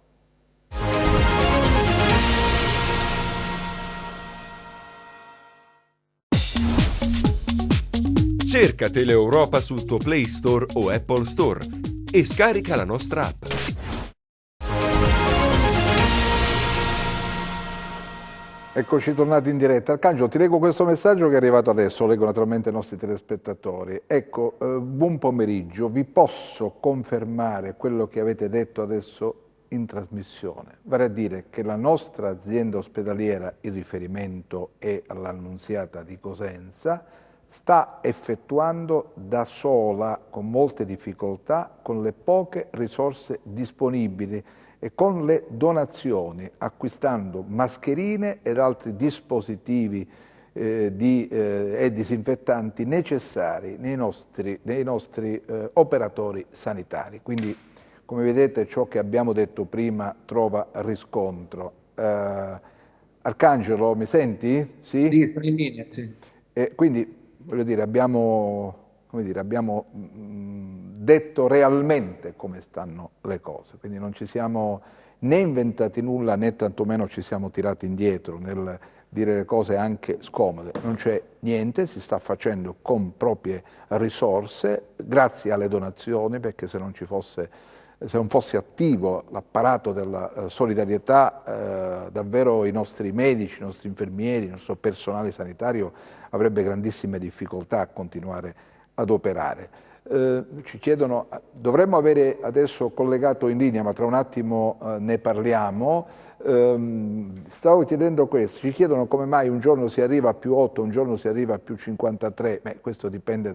Cerca Teleeuropa sul tuo Play Store o Apple Store e scarica la nostra app. Eccoci tornati in diretta. Arcangelo, ti leggo questo messaggio che è arrivato adesso, lo leggo naturalmente ai nostri telespettatori. Ecco, buon pomeriggio, vi posso confermare quello che avete detto adesso in trasmissione, vale a dire che la nostra azienda ospedaliera, il riferimento è all'Annunziata di Cosenza, sta effettuando da sola, con molte difficoltà, con le poche risorse disponibili e con le donazioni, acquistando mascherine ed altri dispositivi e disinfettanti necessari nei nostri operatori sanitari. Quindi, come vedete, ciò che abbiamo detto prima trova riscontro. Arcangelo, mi senti? Sì? Sì, sono in linea, sì. Quindi, voglio dire, abbiamo detto realmente come stanno le cose, quindi non ci siamo né inventati nulla né tantomeno ci siamo tirati indietro nel dire le cose anche scomode. Non c'è niente, si sta facendo con proprie risorse, grazie alle donazioni, perché se non fosse attivo l'apparato della solidarietà, davvero i nostri medici, i nostri infermieri, il nostro personale sanitario avrebbe grandissime difficoltà a continuare ad operare. Ci chiedono, dovremmo avere adesso collegato in linea, ma tra un attimo ne parliamo, stavo chiedendo questo, ci chiedono come mai un giorno si arriva a più 8, un giorno si arriva a più 53, questo dipende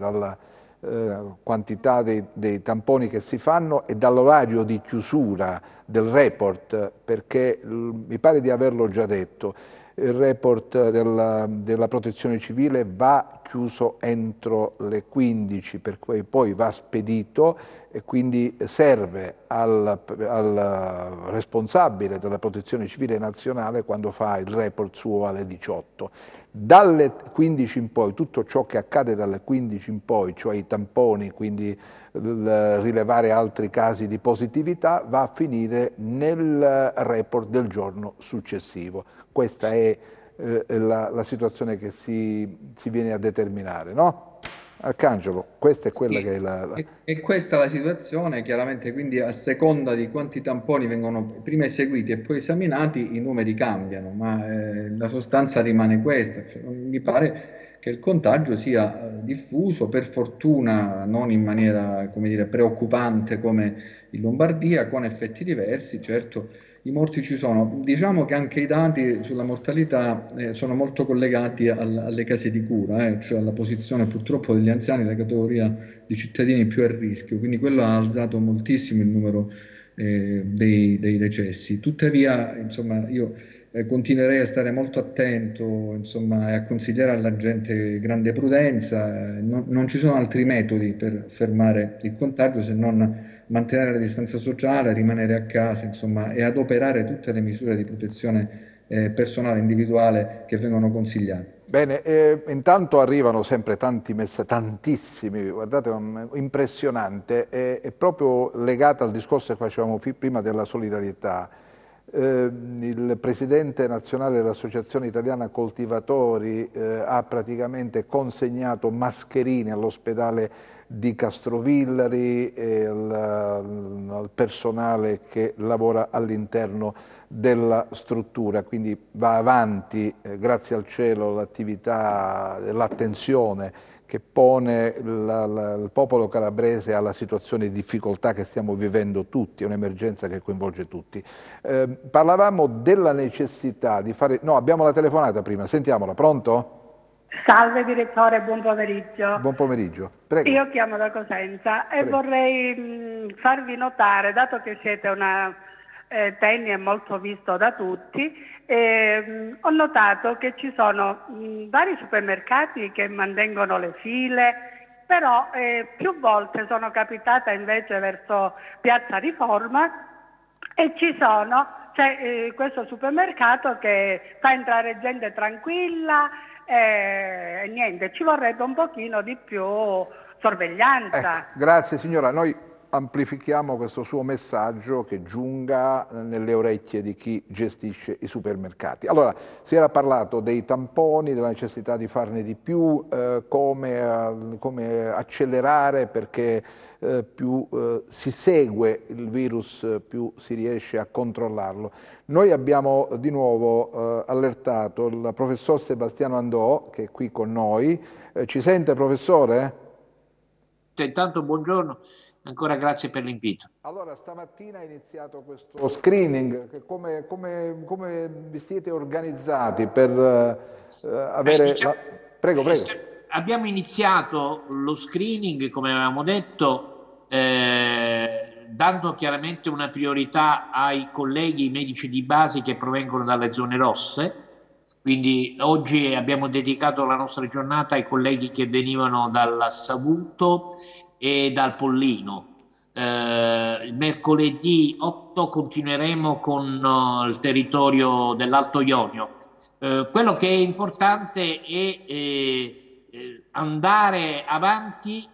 quantità dei tamponi che si fanno e dall'orario di chiusura del report, perché mi pare di averlo già detto, il report della Protezione Civile va chiuso entro le 15, per cui poi va spedito e quindi serve al responsabile della Protezione Civile nazionale quando fa il report suo alle 18. Dalle 15 in poi, tutto ciò che accade dalle 15 in poi, cioè i tamponi, quindi rilevare altri casi di positività, va a finire nel report del giorno successivo. Questa è la situazione che si viene a determinare, no? Arcangelo, questa è quella che è E questa è la situazione, chiaramente, quindi a seconda di quanti tamponi vengono prima eseguiti e poi esaminati, i numeri cambiano, ma la sostanza rimane questa. Cioè, mi pare che il contagio sia diffuso, per fortuna non in maniera, come dire, preoccupante come in Lombardia, con effetti diversi, certo. I morti ci sono. Diciamo che anche i dati sulla mortalità sono molto collegati alle case di cura, cioè alla posizione purtroppo degli anziani, la categoria di cittadini più a rischio, quindi quello ha alzato moltissimo il numero dei decessi. Tuttavia, insomma, io continuerei a stare molto attento, insomma, e a consigliare alla gente grande prudenza. Non ci sono altri metodi per fermare il contagio se non mantenere la distanza sociale, rimanere a casa, insomma, e adoperare tutte le misure di protezione personale individuale che vengono consigliate. Bene, intanto arrivano sempre tanti messaggi, tantissimi, guardate, impressionante, è proprio legata al discorso che facevamo prima della solidarietà. Il presidente nazionale dell'Associazione Italiana Coltivatori ha praticamente consegnato mascherine all'ospedale di Castrovillari e al personale che lavora all'interno della struttura, quindi va avanti, grazie al cielo, l'attività, l'attenzione che pone il popolo calabrese alla situazione di difficoltà che stiamo vivendo tutti, è un'emergenza che coinvolge tutti. Parlavamo della necessità di fare... No, abbiamo la telefonata prima, sentiamola, pronto? Salve direttore, buon pomeriggio. Buon pomeriggio, prego. Io chiamo da Cosenza e vorrei farvi notare, dato che siete una Tenny è molto visto da tutti, ho notato che ci sono vari supermercati che mantengono le file, però più volte sono capitata invece verso Piazza Riforma e c'è questo supermercato che fa entrare gente tranquilla e niente, ci vorrebbe un pochino di più sorveglianza. Grazie signora, noi amplifichiamo questo suo messaggio che giunga nelle orecchie di chi gestisce i supermercati. Allora, si era parlato dei tamponi, della necessità di farne di più, come accelerare perché più si segue il virus, più si riesce a controllarlo. Noi abbiamo di nuovo allertato il professor Sebastiano Andò, che è qui con noi. Ci sente, professore? Intanto buongiorno. Ancora grazie per l'invito. Allora, stamattina è iniziato questo screening, come vi siete organizzati per avere... Prego. Abbiamo iniziato lo screening, come avevamo detto, dando chiaramente una priorità ai colleghi medici di base che provengono dalle zone rosse. Quindi oggi abbiamo dedicato la nostra giornata ai colleghi che venivano dal Savuto e dal Pollino. Il mercoledì 8 continueremo con il territorio dell'Alto Ionio. Quello che è importante è andare avanti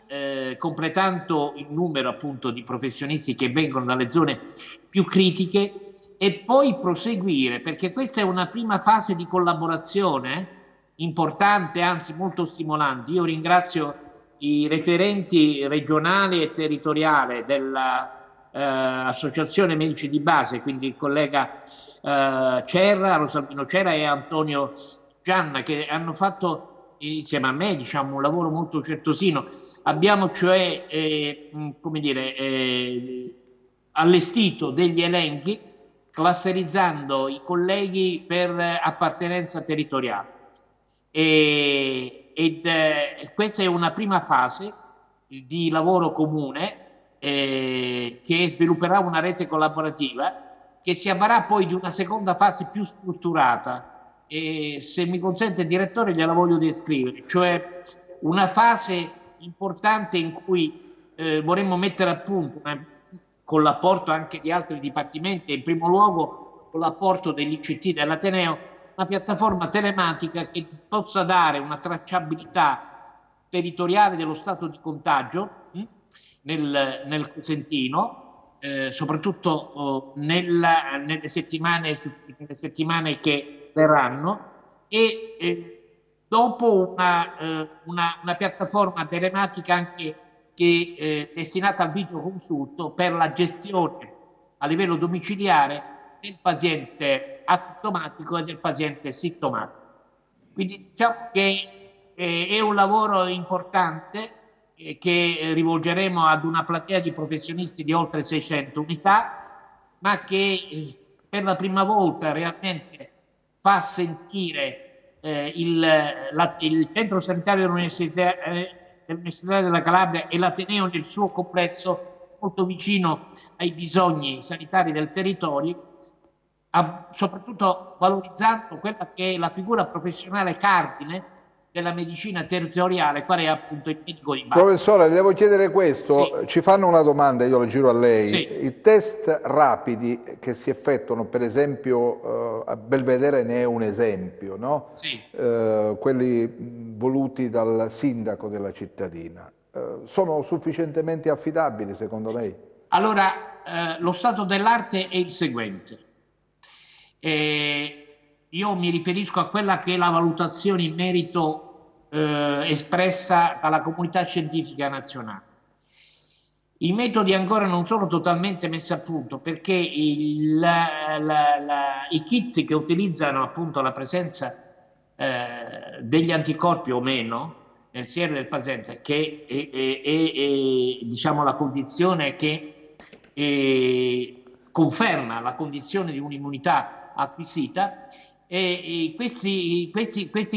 completando il numero appunto di professionisti che vengono dalle zone più critiche e poi proseguire, perché questa è una prima fase di collaborazione importante, anzi molto stimolante. Io ringrazio i referenti regionali e territoriali dell'Associazione Medici di Base, quindi il collega Rosalbino Cerra e Antonio Gianna, che hanno fatto insieme a me, diciamo, un lavoro molto certosino. Abbiamo cioè allestito degli elenchi clusterizzando i colleghi per appartenenza territoriale. Questa è una prima fase di lavoro comune che svilupperà una rete collaborativa che si avvarrà poi di una seconda fase più strutturata, e se mi consente direttore gliela voglio descrivere, cioè una fase importante in cui vorremmo mettere a punto, con l'apporto anche di altri dipartimenti, e in primo luogo con l'apporto dell'ICT dell'Ateneo, una piattaforma telematica che possa dare una tracciabilità territoriale dello stato di contagio nel Cosentino, soprattutto nelle settimane che verranno, e dopo una piattaforma telematica anche che destinata al videoconsulto per la gestione a livello domiciliare del paziente asintomatico e del paziente sintomatico. Quindi diciamo che è un lavoro importante che rivolgeremo ad una platea di professionisti di oltre 600 unità, ma che per la prima volta realmente fa sentire il centro sanitario dell'Università della Calabria e l'Ateneo nel suo complesso molto vicino ai bisogni sanitari del territorio, soprattutto valorizzando quella che è la figura professionale cardine della medicina territoriale, qual è appunto il medico di base. Professore, le devo chiedere questo, sì. Ci fanno una domanda, io la giro a lei. Sì. I test rapidi che si effettuano, per esempio, a Belvedere ne è un esempio, no? Sì. Quelli voluti dal sindaco della cittadina, sono sufficientemente affidabili secondo lei? Allora, lo stato dell'arte è il seguente. Io mi riferisco a quella che è la valutazione in merito espressa dalla comunità scientifica nazionale. I metodi ancora non sono totalmente messi a punto, perché i kit che utilizzano appunto la presenza degli anticorpi o meno nel siero del paziente, che è diciamo la condizione che conferma la condizione di un'immunità acquisita, e questi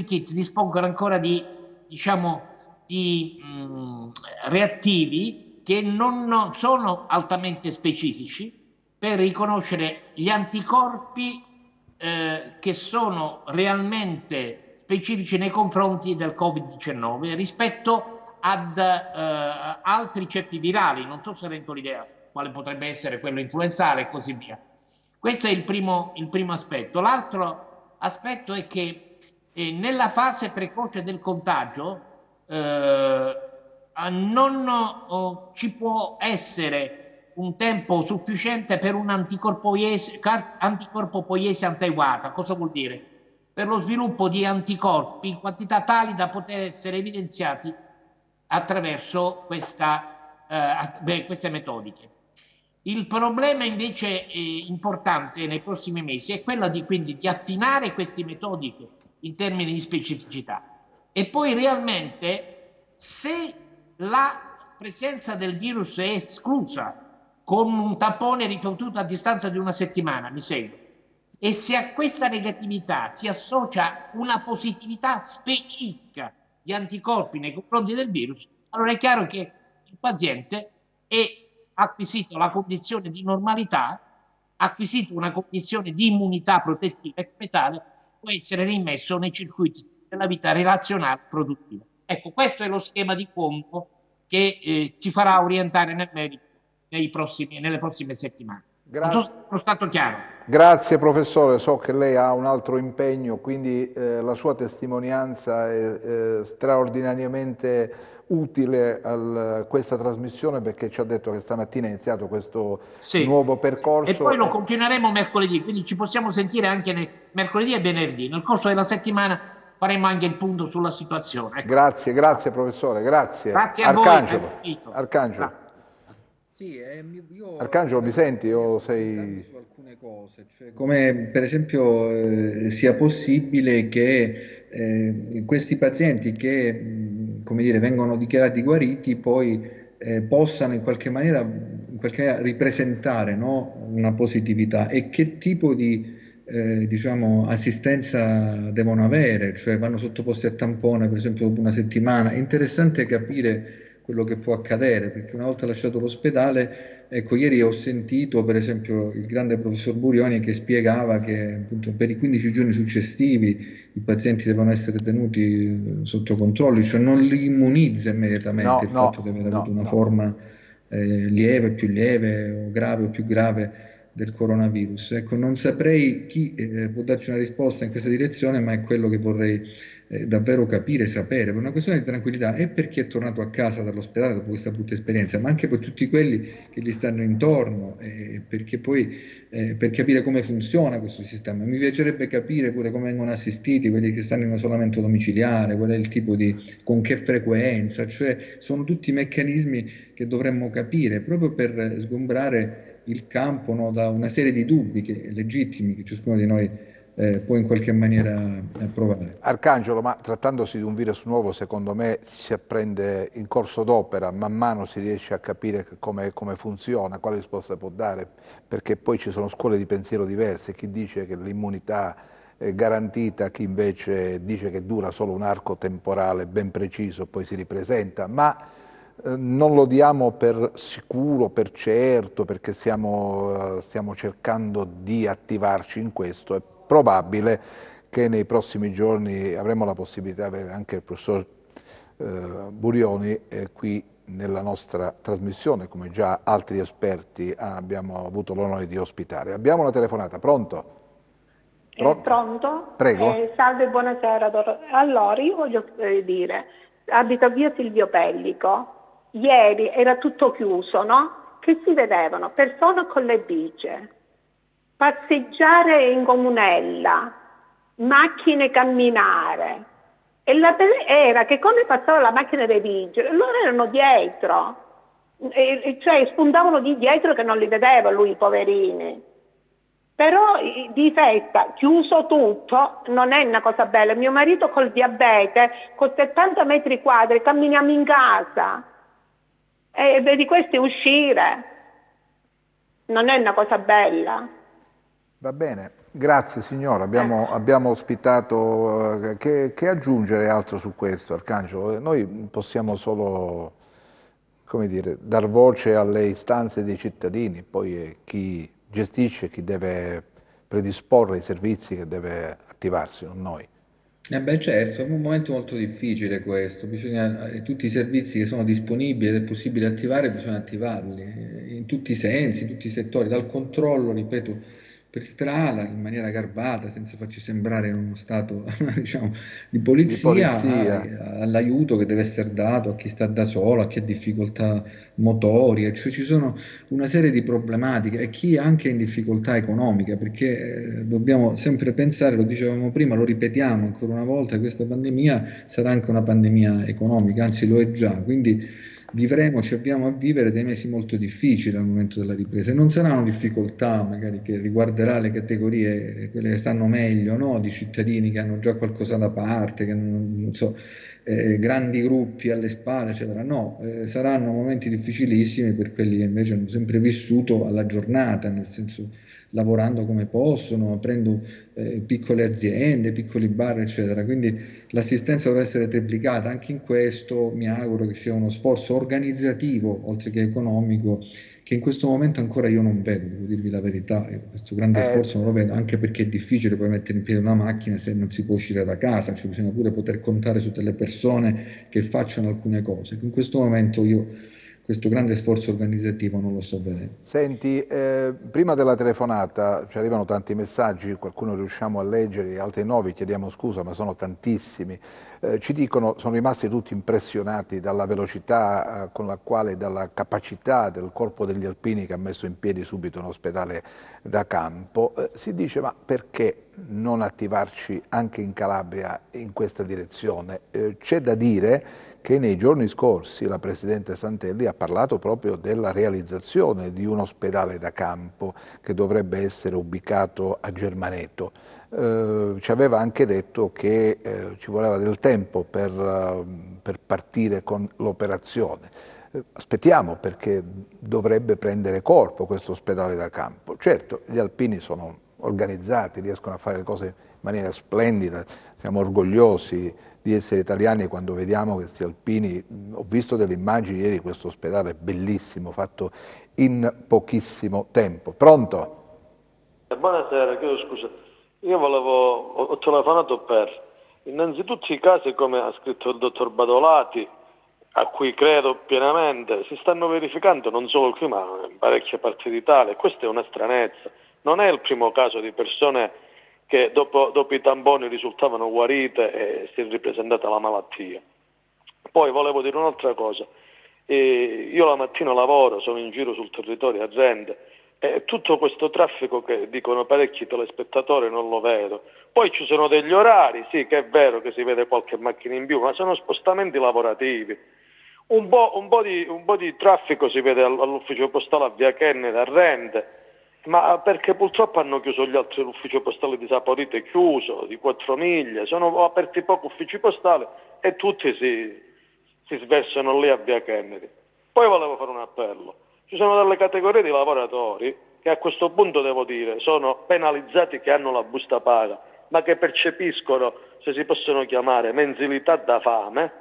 kit dispongono ancora di, diciamo, di reattivi che non sono altamente specifici per riconoscere gli anticorpi che sono realmente specifici nei confronti del Covid-19 rispetto ad altri ceppi virali. Non so se rendo l'idea quale potrebbe essere quello influenzale e così via. Questo è il primo aspetto. L'altro aspetto è che nella fase precoce del contagio non ci può essere un tempo sufficiente per un anticorpo poiese attenuata. Cosa vuol dire? Per lo sviluppo di anticorpi in quantità tali da poter essere evidenziati attraverso queste metodiche. Il problema invece importante nei prossimi mesi è quello quindi di affinare queste metodiche in termini di specificità, e poi realmente, se la presenza del virus è esclusa con un tampone ripetuto a distanza di una settimana, mi segue, e se a questa negatività si associa una positività specifica di anticorpi nei confronti del virus, allora è chiaro che il paziente è acquisito la condizione di normalità, acquisito una condizione di immunità protettiva, e come tale può essere rimesso nei circuiti della vita relazionale produttiva. Ecco, questo è lo schema di fondo che ci farà orientare nel merito nelle prossime settimane. Grazie. Non so se sono stato chiaro. Grazie professore, so che lei ha un altro impegno, quindi la sua testimonianza è straordinariamente utile a questa trasmissione, perché ci ha detto che stamattina è iniziato questo nuovo percorso. E poi lo continueremo mercoledì, quindi ci possiamo sentire anche mercoledì e venerdì. Nel corso della settimana faremo anche il punto sulla situazione. Ecco. Grazie professore, grazie. Grazie a Arcangelo. voi. Arcangelo. Grazie. Sì, io Arcangelo, mi senti o sei... su alcune cose, cioè come per esempio sia possibile che questi pazienti che come dire, vengono dichiarati guariti poi possano in qualche maniera ripresentare, no, una positività, e che tipo di diciamo, assistenza devono avere, cioè vanno sottoposti a tampone per esempio dopo una settimana. È interessante capire quello che può accadere, perché una volta lasciato l'ospedale, ecco, ieri ho sentito per esempio il grande professor Burioni che spiegava che appunto per i 15 giorni successivi i pazienti devono essere tenuti sotto controllo, cioè non li immunizza immediatamente il fatto di aver avuto una forma lieve, più lieve o grave o più grave del coronavirus. Ecco, non saprei chi può darci una risposta in questa direzione, ma è quello che vorrei davvero capire, sapere, per una questione di tranquillità, e per chi è tornato a casa dall'ospedale dopo questa brutta esperienza, ma anche per tutti quelli che gli stanno intorno, perché poi per capire come funziona questo sistema. Mi piacerebbe capire pure come vengono assistiti quelli che stanno in isolamento domiciliare, qual è il tipo con che frequenza, cioè sono tutti meccanismi che dovremmo capire proprio per sgombrare il campo, no, da una serie di dubbi legittimi che ciascuno di noi può in qualche maniera provare. Arcangelo, ma trattandosi di un virus nuovo, secondo me si apprende in corso d'opera, man mano si riesce a capire come funziona, quale risposta può dare, perché poi ci sono scuole di pensiero diverse, chi dice che l'immunità è garantita, chi invece dice che dura solo un arco temporale ben preciso, poi si ripresenta, ma non lo diamo per sicuro, per certo, perché stiamo cercando di attivarci in questo. È probabile che nei prossimi giorni avremo la possibilità di avere anche il professor Burioni qui nella nostra trasmissione, come già altri esperti abbiamo avuto l'onore di ospitare. Abbiamo una telefonata, pronto? Pronto? Prego. Salve, buonasera. Allora, io voglio dire, abito a via Silvio Pellico. Ieri era tutto chiuso, no? Che si vedevano persone con le bici, passeggiare in comunella, macchine camminare. E la era che quando passava la macchina dei vigili, loro erano dietro, cioè spuntavano di dietro che non li vedeva lui, i poverini. Però di festa, chiuso tutto, non è una cosa bella. Mio marito col diabete, con 70 metri quadri, camminiamo in casa. E di questi uscire non è una cosa bella. Va bene, grazie signora, abbiamo ospitato, che aggiungere altro su questo, Arcangelo? Noi possiamo solo, come dire, dar voce alle istanze dei cittadini, poi è chi gestisce, chi deve predisporre i servizi che deve attivarsi, non noi. Beh, certo, è un momento molto difficile questo, tutti i servizi che sono disponibili ed è possibile attivare, bisogna attivarli in tutti i sensi, in tutti i settori, dal controllo, ripeto, per strada, in maniera garbata, senza farci sembrare in uno stato diciamo, di polizia. All'aiuto che deve essere dato a chi sta da solo, a chi ha difficoltà motorie, cioè ci sono una serie di problematiche e chi è anche in difficoltà economica, perché dobbiamo sempre pensare, lo dicevamo prima, lo ripetiamo ancora una volta, questa pandemia sarà anche una pandemia economica, anzi lo è già, quindi ci avviamo a vivere dei mesi molto difficili al momento della ripresa e non saranno difficoltà magari che riguarderà le categorie, quelle che stanno meglio, no? Di cittadini che hanno già qualcosa da parte, che non so, grandi gruppi alle spalle, eccetera. No, saranno momenti difficilissimi per quelli che invece hanno sempre vissuto alla giornata, nel senso lavorando come possono, aprendo piccole aziende, piccoli bar, eccetera. Quindi l'assistenza deve essere triplicata. Anche in questo mi auguro che sia uno sforzo organizzativo, oltre che economico, che in questo momento ancora io non vedo, devo dirvi la verità. Questo grande sforzo non lo vedo, anche perché è difficile poi mettere in piedi una macchina se non si può uscire da casa, cioè bisogna pure poter contare su delle persone che facciano alcune cose. In questo momento io questo grande sforzo organizzativo non lo sto vedendo. Senti, prima della telefonata ci arrivano tanti messaggi, qualcuno riusciamo a leggere, altri no, vi chiediamo scusa, ma sono tantissimi. Ci dicono, sono rimasti tutti impressionati dalla velocità con la quale, dalla capacità del corpo degli alpini che ha messo in piedi subito un ospedale da campo. Si dice, ma perché non attivarci anche in Calabria in questa direzione? C'è da dire che nei giorni scorsi la Presidente Santelli ha parlato proprio della realizzazione di un ospedale da campo che dovrebbe essere ubicato a Germaneto. Ci aveva anche detto che ci voleva del tempo per partire con l'operazione. Aspettiamo, perché dovrebbe prendere corpo questo ospedale da campo. Certo, gli alpini sono organizzati, riescono a fare le cose in maniera splendida, siamo orgogliosi di essere italiani quando vediamo questi alpini. Ho visto delle immagini ieri, questo ospedale è bellissimo, fatto in pochissimo tempo. Pronto? Buonasera, chiedo scusa. Io ho telefonato per innanzitutto i casi, come ha scritto il dottor Badolati, a cui credo pienamente, si stanno verificando non solo qui ma in parecchie parti d'Italia. Questa è una stranezza. Non è il primo caso di persone che dopo i tamponi risultavano guarite e si è ripresentata la malattia. Poi volevo dire un'altra cosa. Io la mattina lavoro, sono in giro sul territorio a Rende, e tutto questo traffico che dicono parecchi telespettatori non lo vedo. Poi ci sono degli orari, sì che è vero che si vede qualche macchina in più, ma sono spostamenti lavorativi. Un po' di traffico si vede all'ufficio postale a Via Kennedy, a Rende, ma perché purtroppo hanno chiuso gli altri, l'ufficio postale di Saporito è chiuso, di 4 miglia, sono aperti pochi uffici postali e tutti si sversano lì a Via Kennedy. Poi volevo fare un appello. Ci sono delle categorie di lavoratori che a questo punto, devo dire, sono penalizzati, che hanno la busta paga, ma che percepiscono, se si possono chiamare, mensilità da fame,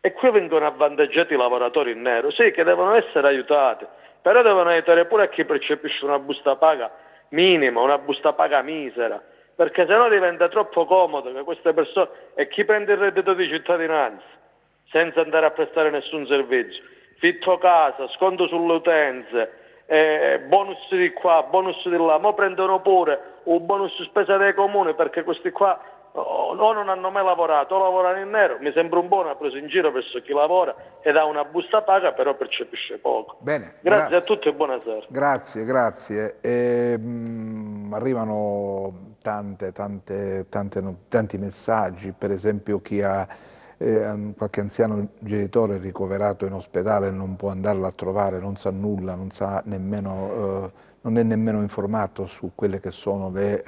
e qui vengono avvantaggiati i lavoratori in nero. Sì, che devono essere aiutati, però devono aiutare pure a chi percepisce una busta paga minima, una busta paga misera, perché sennò diventa troppo comodo che queste persone, e chi prende il reddito di cittadinanza senza andare a prestare nessun servizio, fitto casa, sconto sulle utenze, bonus di qua, bonus di là, ma prendono pure un bonus spesa dei comuni, perché questi qua o non hanno mai lavorato o lavorano in nero. Mi sembra un po' una presa in giro verso chi lavora ed ha una busta paga però percepisce poco. Bene, grazie a tutti e buonasera. Grazie. Arrivano tanti messaggi, per esempio chi ha qualche anziano genitore ricoverato in ospedale e non può andarlo a trovare, non sa nulla, non è nemmeno informato su quelle che sono le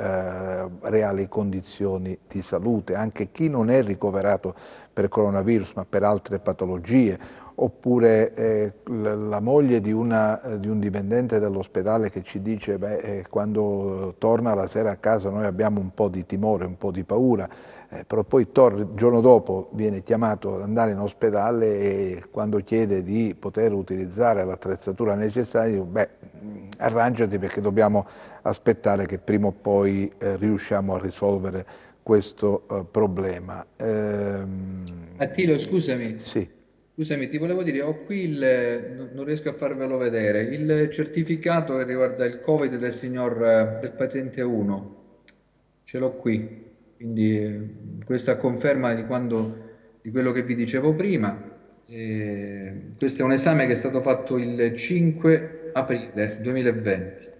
reali condizioni di salute. Anche chi non è ricoverato per coronavirus ma per altre patologie, oppure la moglie di un dipendente dell'ospedale che ci dice quando torna la sera a casa noi abbiamo un po' di timore, un po' di paura, però poi il giorno dopo viene chiamato ad andare in ospedale e quando chiede di poter utilizzare l'attrezzatura necessaria dice arrangiati perché dobbiamo aspettare che prima o poi riusciamo a risolvere questo problema. Attilio, scusami. Sì. Scusami, ti volevo dire, ho qui non riesco a farvelo vedere, il certificato che riguarda il Covid del paziente 1, ce l'ho qui, quindi questa conferma di quello che vi dicevo prima. Questo è un esame che è stato fatto il 5 aprile 2020,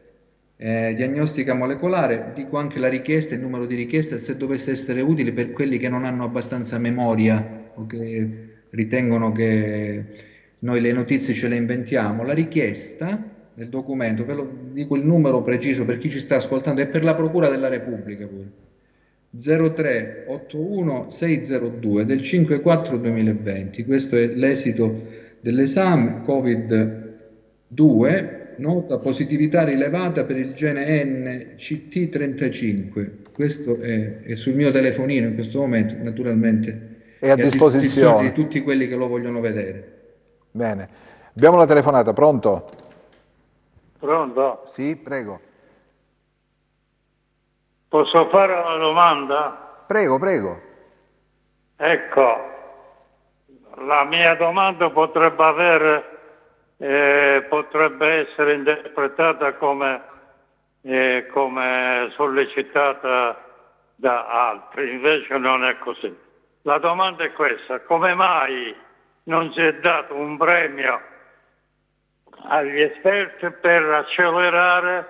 diagnostica molecolare, dico anche la richiesta, il numero di richieste, se dovesse essere utile per quelli che non hanno abbastanza memoria o che ritengono che noi le notizie ce le inventiamo. La richiesta del documento, ve lo dico il numero preciso per chi ci sta ascoltando, è per la Procura della Repubblica pure, 0381602 del 5/4/2020. Questo è l'esito dell'esame Covid-2, nota positività rilevata per il gene NCT35. Questo è sul mio telefonino in questo momento, naturalmente è a disposizione di tutti quelli che lo vogliono vedere. Bene, abbiamo la telefonata, pronto? Pronto? Sì, prego. Posso fare una domanda? Prego. Ecco, la mia domanda potrebbe essere interpretata come sollecitata da altri, invece non è così. La domanda è questa: come mai non si è dato un premio agli esperti per accelerare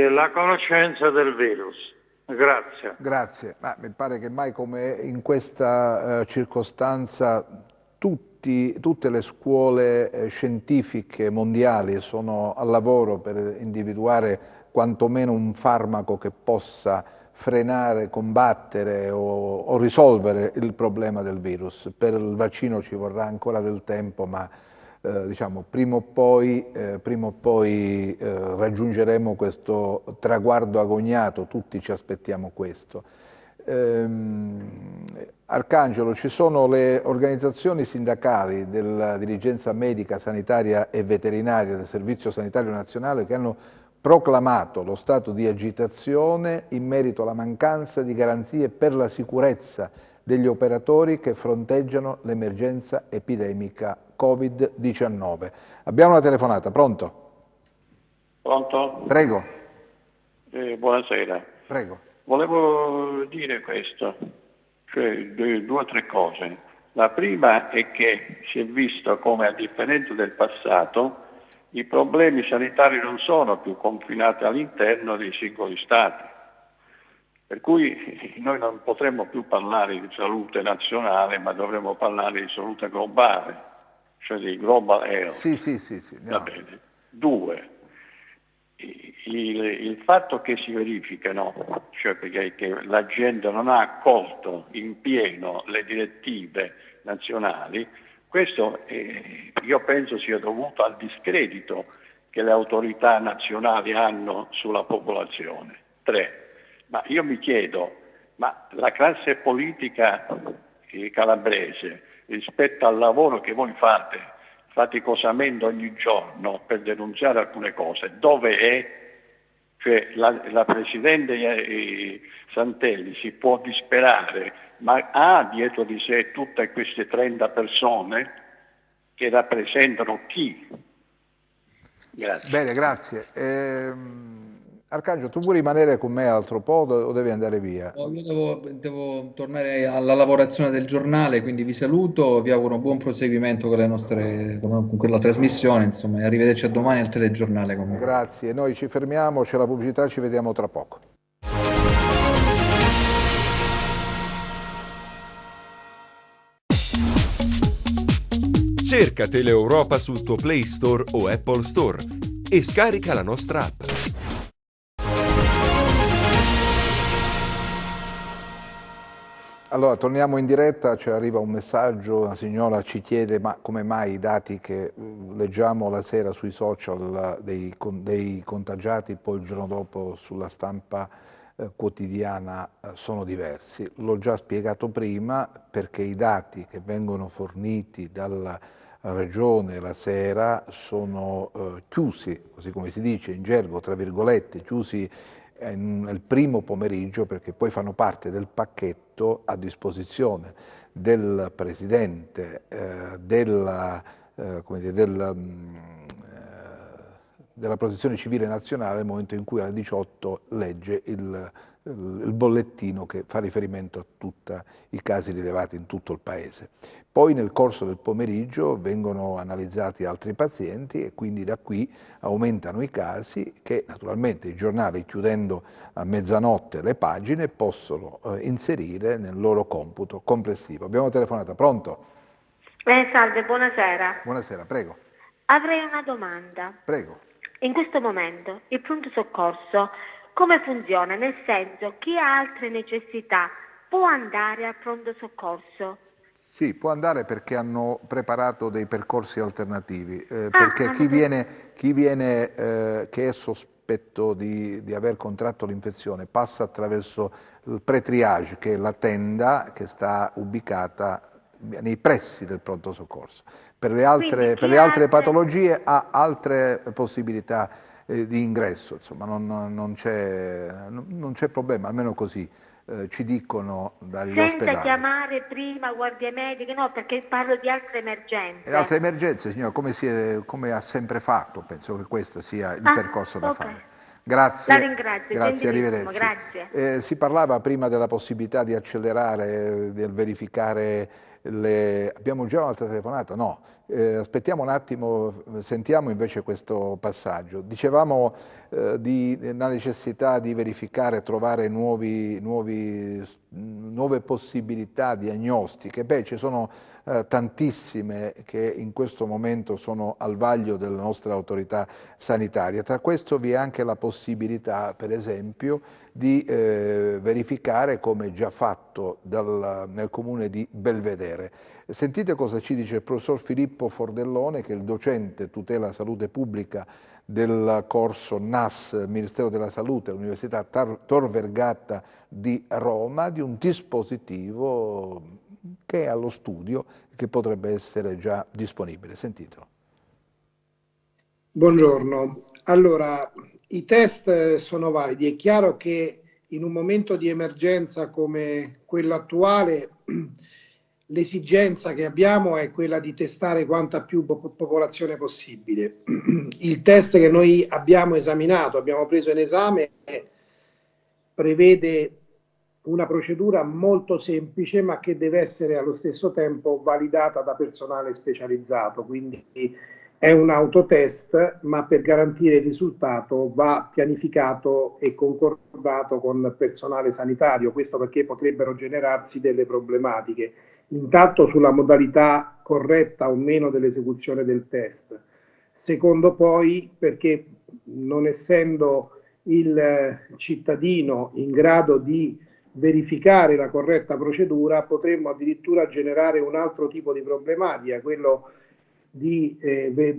la conoscenza del virus? Grazie. Mi pare che mai come in questa circostanza tutte le scuole scientifiche mondiali sono al lavoro per individuare quantomeno un farmaco che possa frenare, combattere o risolvere il problema del virus. Per il vaccino ci vorrà ancora del tempo, ma diciamo, prima o poi raggiungeremo questo traguardo agognato, tutti ci aspettiamo questo. Arcangelo, ci sono le organizzazioni sindacali della dirigenza medica, sanitaria e veterinaria del Servizio Sanitario Nazionale che hanno proclamato lo stato di agitazione in merito alla mancanza di garanzie per la sicurezza degli operatori che fronteggiano l'emergenza epidemica Covid-19. Abbiamo una telefonata, pronto? Pronto? Prego. Buonasera. Prego. Volevo dire questo, cioè due o tre cose. La prima è che si è visto come, a differenza del passato, i problemi sanitari non sono più confinati all'interno dei singoli stati. Per cui noi non potremmo più parlare di salute nazionale, ma dovremmo parlare di salute globale, cioè di global health. Sì. Va bene. Due, il fatto che si verificano, cioè perché che la gente non ha accolto in pieno le direttive nazionali, questo io penso sia dovuto al discredito che le autorità nazionali hanno sulla popolazione. Tre, ma io mi chiedo, ma la classe politica calabrese rispetto al lavoro che voi fate faticosamente ogni giorno per denunciare alcune cose, dove è? Cioè la Presidente Santelli si può disperare, ma ha dietro di sé tutte queste 30 persone che rappresentano chi? Grazie. Bene, grazie. Arcangelo, tu vuoi rimanere con me altro po' o devi andare via? Io devo tornare alla lavorazione del giornale, quindi vi saluto, vi auguro un buon proseguimento con quella trasmissione, insomma, e arrivederci a domani al telegiornale con me. Grazie, noi ci fermiamo, c'è la pubblicità, ci vediamo tra poco. Cerca Teleeuropa sul tuo Play Store o Apple Store e scarica la nostra app. Allora, torniamo in diretta, ci arriva un messaggio, una signora ci chiede ma come mai i dati che leggiamo la sera sui social dei contagiati poi il giorno dopo sulla stampa quotidiana sono diversi. L'ho già spiegato prima, perché i dati che vengono forniti dalla Regione la sera sono chiusi, così come si dice in gergo, tra virgolette, chiusi nel primo pomeriggio, perché poi fanno parte del pacchetto a disposizione del Presidente della Protezione Civile Nazionale nel momento in cui alle 18 legge il bollettino che fa riferimento a tutti i casi rilevati in tutto il Paese. Poi nel corso del pomeriggio vengono analizzati altri pazienti e quindi da qui aumentano i casi che naturalmente i giornali, chiudendo a mezzanotte le pagine, possono inserire nel loro computo complessivo. Abbiamo telefonata, pronto? Salve, buonasera. Buonasera, prego. Avrei una domanda. Prego. In questo momento il pronto soccorso come funziona? Nel senso, chi ha altre necessità può andare al pronto soccorso? Sì, può andare perché hanno preparato dei percorsi alternativi, perché chi viene che è sospetto di aver contratto l'infezione passa attraverso il pre-triage, che è la tenda che sta ubicata nei pressi del pronto soccorso. Per le altre patologie ha altre possibilità di ingresso, insomma non c'è problema, almeno così ci dicono dagli ospedali. Senza chiamare prima guardie mediche, no, perché parlo di altre emergenze. E altre emergenze, signora, come ha sempre fatto, penso che questo sia il percorso da fare. Grazie. La ringrazio, grazie, arrivederci. Grazie. Si parlava prima della possibilità di accelerare, del verificare Abbiamo già un'altra telefonata? No. Aspettiamo un attimo, sentiamo invece questo passaggio. Dicevamo della necessità di verificare, trovare nuovi nuove possibilità diagnostiche? Beh, ci sono tantissime che in questo momento sono al vaglio della nostra autorità sanitaria. Tra questo vi è anche la possibilità, per esempio, di verificare, come già fatto nel comune di Belvedere. Sentite cosa ci dice il professor Filippo Fordellone, che è il docente tutela salute pubblica del corso NAS, Ministero della Salute, all'Università Tor Vergata di Roma, di un dispositivo che è allo studio e che potrebbe essere già disponibile. Sentitelo. Buongiorno. Allora, i test sono validi. È chiaro che in un momento di emergenza come quello attuale l'esigenza che abbiamo è quella di testare quanta più popolazione possibile. Il test che noi abbiamo esaminato, abbiamo preso in esame, prevede una procedura molto semplice, ma che deve essere allo stesso tempo validata da personale specializzato, quindi è un autotest, ma per garantire il risultato va pianificato e concordato con personale sanitario, questo perché potrebbero generarsi delle problematiche, intanto sulla modalità corretta o meno dell'esecuzione del test, secondo poi perché non essendo il cittadino in grado di verificare la corretta procedura, potremmo addirittura generare un altro tipo di problematica, quello di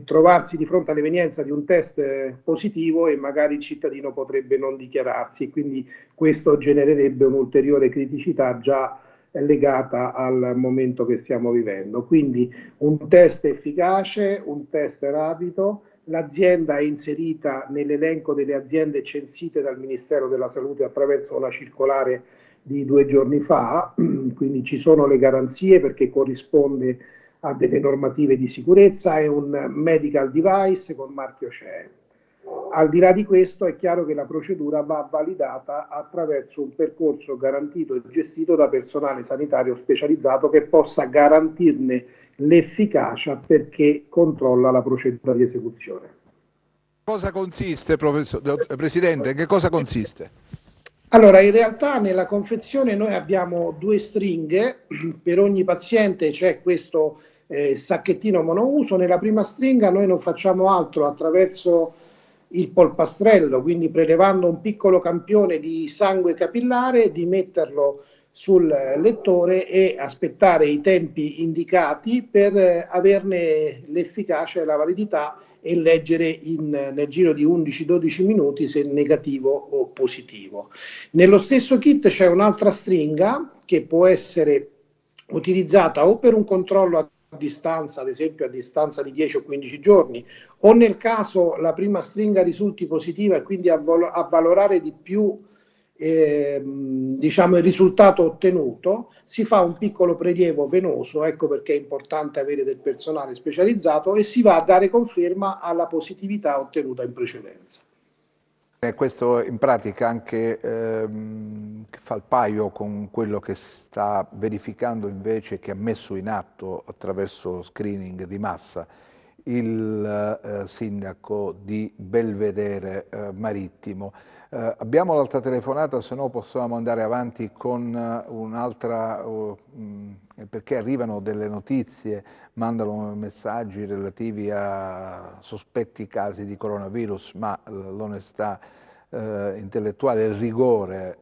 trovarsi di fronte all'evenienza di un test positivo e magari il cittadino potrebbe non dichiararsi, quindi questo genererebbe un'ulteriore criticità già legata al momento che stiamo vivendo. Quindi un test efficace, un test rapido, l'azienda è inserita nell'elenco delle aziende censite dal Ministero della Salute attraverso una circolare di 2 giorni fa, quindi ci sono le garanzie perché corrisponde a delle normative di sicurezza, è un medical device con marchio CE. Al di là di questo è chiaro che la procedura va validata attraverso un percorso garantito e gestito da personale sanitario specializzato che possa garantirne l'efficacia perché controlla la procedura di esecuzione. Cosa consiste, Presidente? Che cosa consiste? Allora, in realtà nella confezione noi abbiamo 2 stringhe, per ogni paziente c'è questo sacchettino monouso. Nella prima stringa noi non facciamo altro attraverso il polpastrello, quindi prelevando un piccolo campione di sangue capillare, di metterlo sul lettore e aspettare i tempi indicati per averne l'efficacia e la validità e leggere nel giro di 11-12 minuti se negativo o positivo. Nello stesso kit c'è un'altra stringa che può essere utilizzata o per un controllo a distanza, ad esempio a distanza di 10 o 15 giorni, o nel caso la prima stringa risulti positiva e quindi avvalorare di più diciamo il risultato ottenuto, si fa un piccolo prelievo venoso, ecco perché è importante avere del personale specializzato, e si va a dare conferma alla positività ottenuta in precedenza. Questo in pratica anche fa il paio con quello che si sta verificando invece, che ha messo in atto attraverso screening di massa il sindaco di Belvedere Marittimo. Abbiamo l'altra telefonata, se no possiamo andare avanti con un'altra, perché arrivano delle notizie, mandano messaggi relativi a sospetti casi di coronavirus, ma l'onestà intellettuale e il rigore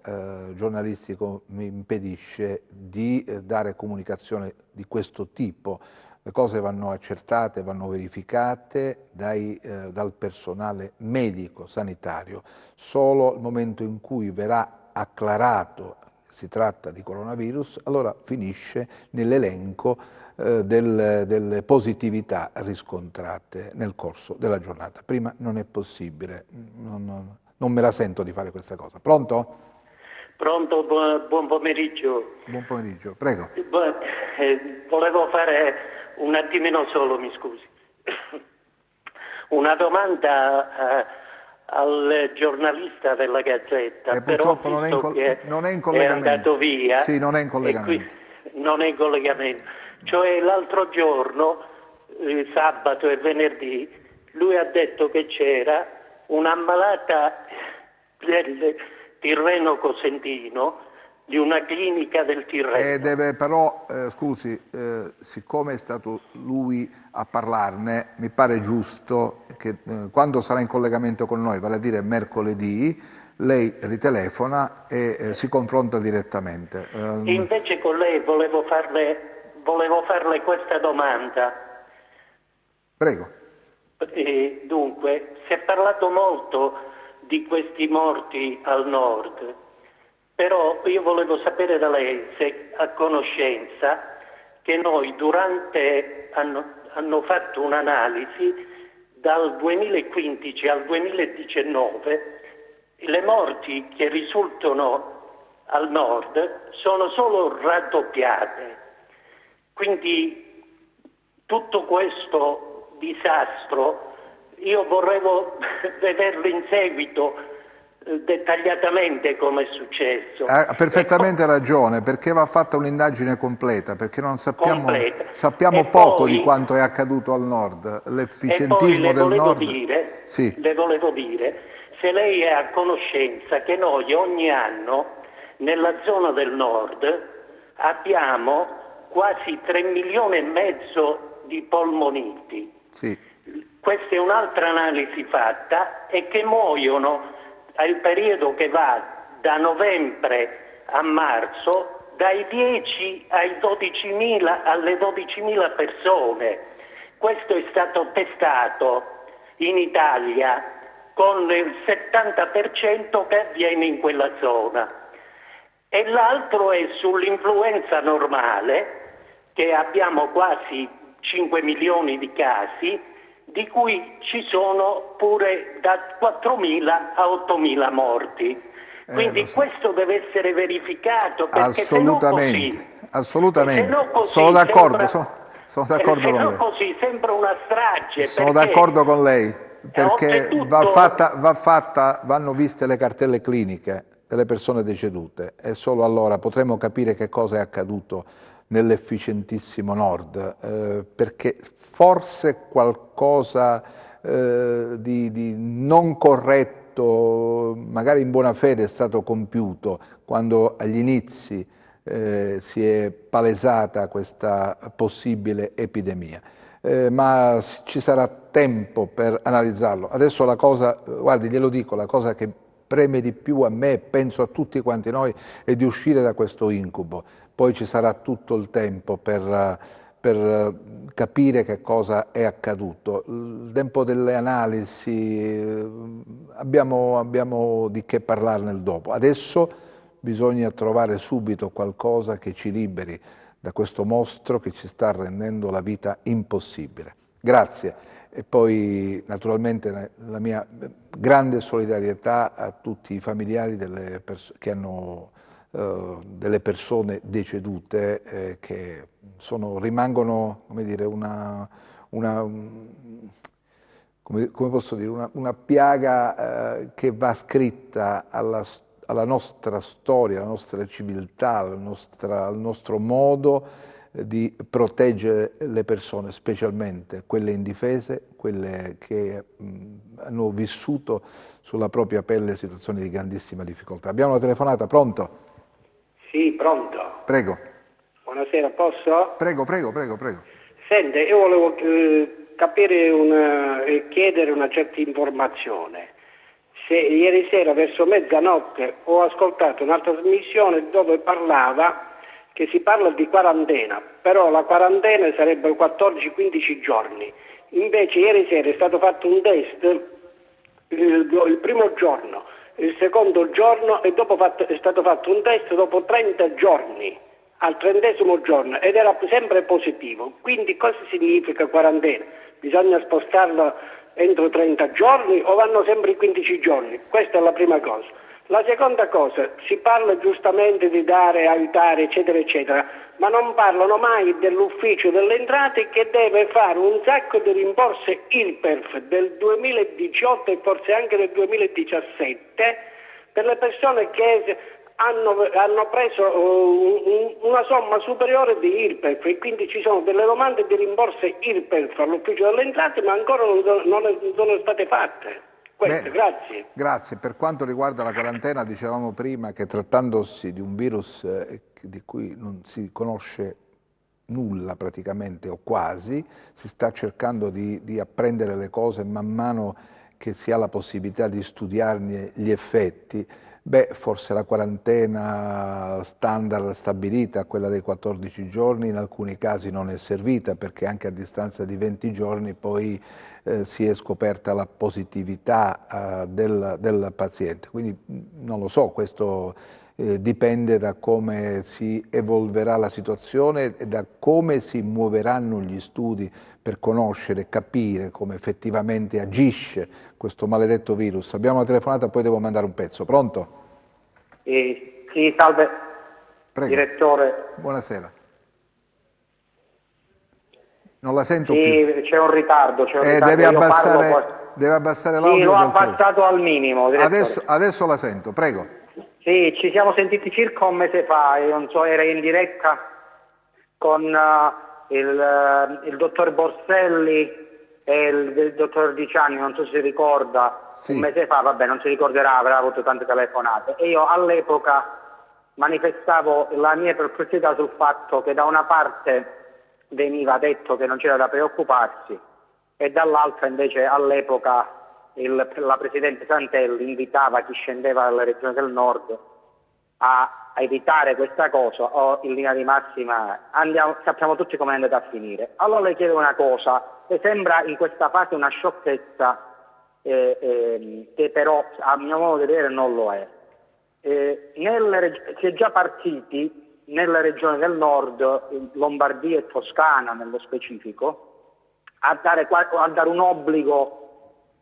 giornalistico mi impedisce di dare comunicazione di questo tipo. Le cose vanno accertate, vanno verificate dal personale medico sanitario. Solo nel momento in cui verrà acclarato si tratta di coronavirus, allora finisce nell'elenco delle positività riscontrate nel corso della giornata. Prima non è possibile, non me la sento di fare questa cosa. Pronto? Pronto, buon pomeriggio. Buon pomeriggio, prego. Volevo fare un attimino solo, mi scusi, una domanda al giornalista della Gazzetta, però purtroppo non è in collegamento. È andato via. Sì, non è in collegamento. Non è in collegamento. Cioè l'altro giorno, sabato e venerdì, lui ha detto che c'era un'ammalata del Tirreno Cosentino di una clinica del Tirreno. Deve però, scusi, siccome è stato lui a parlarne, mi pare giusto che quando sarà in collegamento con noi, vale a dire mercoledì, lei ritelefona e si confronta direttamente. Invece con lei volevo farle questa domanda. Prego. Dunque, si è parlato molto di questi morti al nord, però io volevo sapere da lei se è a conoscenza che noi hanno fatto un'analisi dal 2015 al 2019, le morti che risultano al nord sono solo raddoppiate. Quindi tutto questo disastro io vorrei vederlo in seguito dettagliatamente come è successo. Ha perfettamente ragione, perché va fatta un'indagine completa, perché non sappiamo poco di quanto è accaduto al nord, l'efficientismo del nord. Le volevo dire se lei è a conoscenza che noi ogni anno nella zona del nord abbiamo quasi 3,5 milioni di polmoniti. Sì. Questa è un'altra analisi fatta, e che muoiono al periodo che va da novembre a marzo dai 10 ai 12.000 alle 12.000 persone. Questo è stato testato in Italia con il 70% che avviene in quella zona. E l'altro è sull'influenza normale, che abbiamo quasi 5 milioni di casi, di cui ci sono pure da 4.000 a 8.000 morti. Quindi questo deve essere verificato, perché assolutamente, se no così sono d'accordo, sono d'accordo con lei. Così sembra una strage. Sono d'accordo con lei, perché vanno viste le cartelle cliniche delle persone decedute e solo allora potremo capire che cosa è accaduto nell'efficientissimo nord, perché forse qualcosa di non corretto, magari in buona fede, è stato compiuto quando agli inizi si è palesata questa possibile epidemia. Ma ci sarà tempo per analizzarlo. Adesso la cosa, guardi, glielo dico, la cosa che preme di più a me, penso a tutti quanti noi, è di uscire da questo incubo. Poi ci sarà tutto il tempo per capire che cosa è accaduto. Il tempo delle analisi, abbiamo di che parlarne il dopo. Adesso bisogna trovare subito qualcosa che ci liberi da questo mostro che ci sta rendendo la vita impossibile. Grazie. E poi naturalmente la mia grande solidarietà a tutti i familiari che hanno delle persone decedute che rimangono, come dire, come posso dire, una piaga che va scritta alla nostra storia, alla nostra civiltà, al nostro modo di proteggere le persone, specialmente quelle indifese, quelle che hanno vissuto sulla propria pelle situazioni di grandissima difficoltà. Abbiamo una telefonata, pronto? Sì, pronto. Prego. Buonasera, posso? Prego. Sente, io volevo capire e chiedere una certa informazione. Ieri sera verso mezzanotte ho ascoltato una trasmissione dove che si parla di quarantena, però la quarantena sarebbe 14-15 giorni. Invece ieri sera è stato fatto un test il primo giorno, il secondo giorno e dopo è stato fatto un test dopo 30 giorni, al 30° giorno, ed era sempre positivo. Quindi cosa significa quarantena? Bisogna spostarlo entro 30 giorni o vanno sempre i 15 giorni? Questa è la prima cosa. La seconda cosa, si parla giustamente di aiutare, eccetera, eccetera, ma non parlano mai dell'ufficio delle entrate che deve fare un sacco di rimborsi IRPEF del 2018 e forse anche del 2017 per le persone che hanno preso una somma superiore di IRPEF, e quindi ci sono delle domande di rimborsi IRPEF all'ufficio delle entrate, ma ancora non sono state fatte. Questo, grazie. Grazie. Per quanto riguarda la quarantena, dicevamo prima che trattandosi di un virus di cui non si conosce nulla praticamente o quasi, si sta cercando di apprendere le cose man mano che si ha la possibilità di studiarne gli effetti. Forse la quarantena standard stabilita, quella dei 14 giorni, in alcuni casi non è servita, perché anche a distanza di 20 giorni poi si è scoperta la positività del paziente. Quindi non lo so, questo dipende da come si evolverà la situazione e da come si muoveranno gli studi per conoscere e capire come effettivamente agisce questo maledetto virus. Abbiamo una telefonata, poi devo mandare un pezzo. Pronto? Sì, salve. Prego. Direttore. Buonasera. Non la sento più. Sì, c'è un ritardo. Deve abbassare l'audio. Sì, l'ho abbassato al minimo. Adesso la sento, prego. Sì, ci siamo sentiti circa un mese fa, non so, era in diretta con il dottor Borselli e il dottor Diciani, non so se si ricorda, sì. Un mese fa, vabbè, non si ricorderà, avrà avuto tante telefonate. E io all'epoca manifestavo la mia perplessità sul fatto che da una parte veniva detto che non c'era da preoccuparsi e dall'altra invece all'epoca la Presidente Santelli invitava chi scendeva dalle regioni del nord a evitare questa cosa o in linea di massima sappiamo tutti come è andata a finire. Allora le chiedo una cosa, che sembra in questa fase una sciocchezza che però a mio modo di vedere non lo è. Si è già partiti nelle regioni del nord, Lombardia e Toscana nello specifico, a dare un obbligo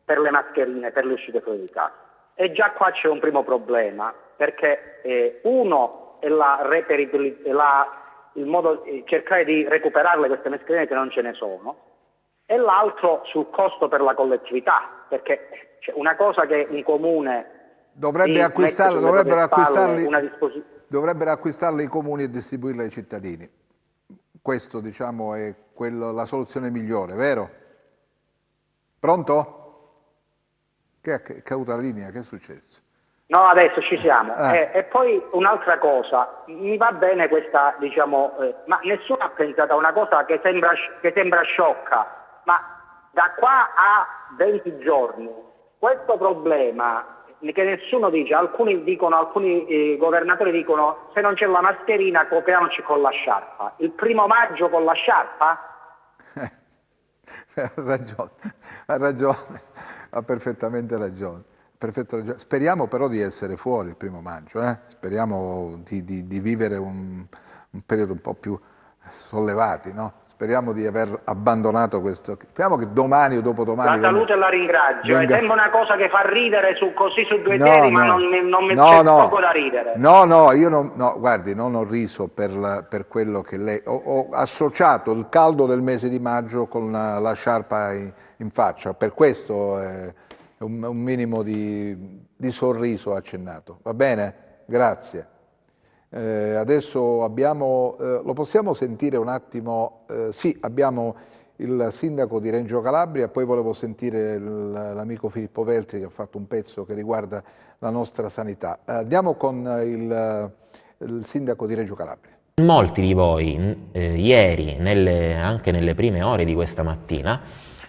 per le mascherine, per le uscite fuori di casa. E già qua c'è un primo problema, perché uno è il modo di cercare di recuperarle queste mascherine che non ce ne sono, e l'altro sul costo per la collettività, perché c'è una cosa che un comune dovrebbero acquistarle i comuni e distribuirle ai cittadini. Questo, diciamo, è la soluzione migliore, vero? Pronto? Che è caduta la linea? Che è successo? No, adesso ci siamo. E poi un'altra cosa, mi va bene questa, diciamo, ma nessuno ha pensato a una cosa che sembra sciocca, ma da qua a 20 giorni questo problema che nessuno dice, alcuni governatori dicono se non c'è la mascherina copriamoci con la sciarpa. Il 1° maggio con la sciarpa? Ha ragione, ha perfettamente ragione. Speriamo però di essere fuori il 1° maggio, speriamo di vivere un periodo un po' più sollevati, no? Speriamo di aver abbandonato questo. Speriamo che domani o dopodomani. La saluto e la ringrazio. Sembra una cosa che fa ridere così su due piedi, ma non c'è poco da ridere. Guardi, non ho riso per quello che lei. Ho associato il caldo del mese di maggio con la sciarpa in faccia. Per questo un minimo di sorriso accennato. Va bene? Grazie. Adesso abbiamo, lo possiamo sentire un attimo? Sì, abbiamo il sindaco di Reggio Calabria, poi volevo sentire l'amico Filippo Veltri che ha fatto un pezzo che riguarda la nostra sanità. Andiamo con il sindaco di Reggio Calabria. Molti di voi ieri, anche nelle prime ore di questa mattina,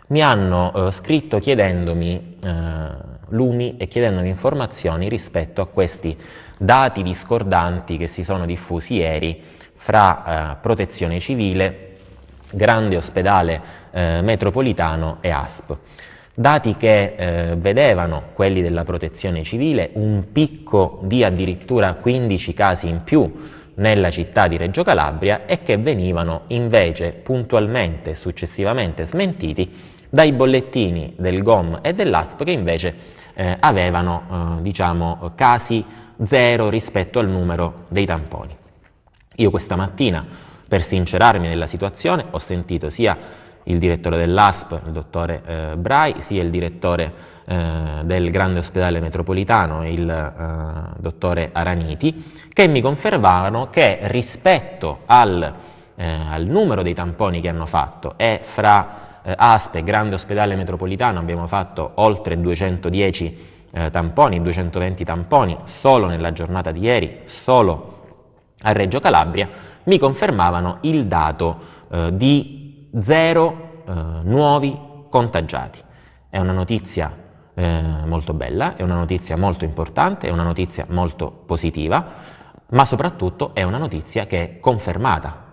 mi hanno scritto chiedendomi lumi e chiedendomi informazioni rispetto a questi dati discordanti che si sono diffusi ieri fra Protezione Civile, Grande Ospedale Metropolitano e ASP. Dati che vedevano, quelli della Protezione Civile, un picco di addirittura 15 casi in più nella città di Reggio Calabria e che venivano invece puntualmente e successivamente smentiti dai bollettini del GOM e dell'ASP che invece avevano casi zero rispetto al numero dei tamponi. Io questa mattina, per sincerarmi nella situazione, ho sentito sia il direttore dell'ASP, il dottore Brai, sia il direttore del Grande Ospedale Metropolitano, il dottore Araniti, che mi confermavano che rispetto al numero dei tamponi che hanno fatto e fra ASP, grande ospedale metropolitano, abbiamo fatto oltre 210 tamponi, 220 tamponi solo nella giornata di ieri, solo a Reggio Calabria, mi confermavano il dato di 0 nuovi contagiati. È una notizia molto bella, è una notizia molto importante, è una notizia molto positiva, ma soprattutto è una notizia che è confermata.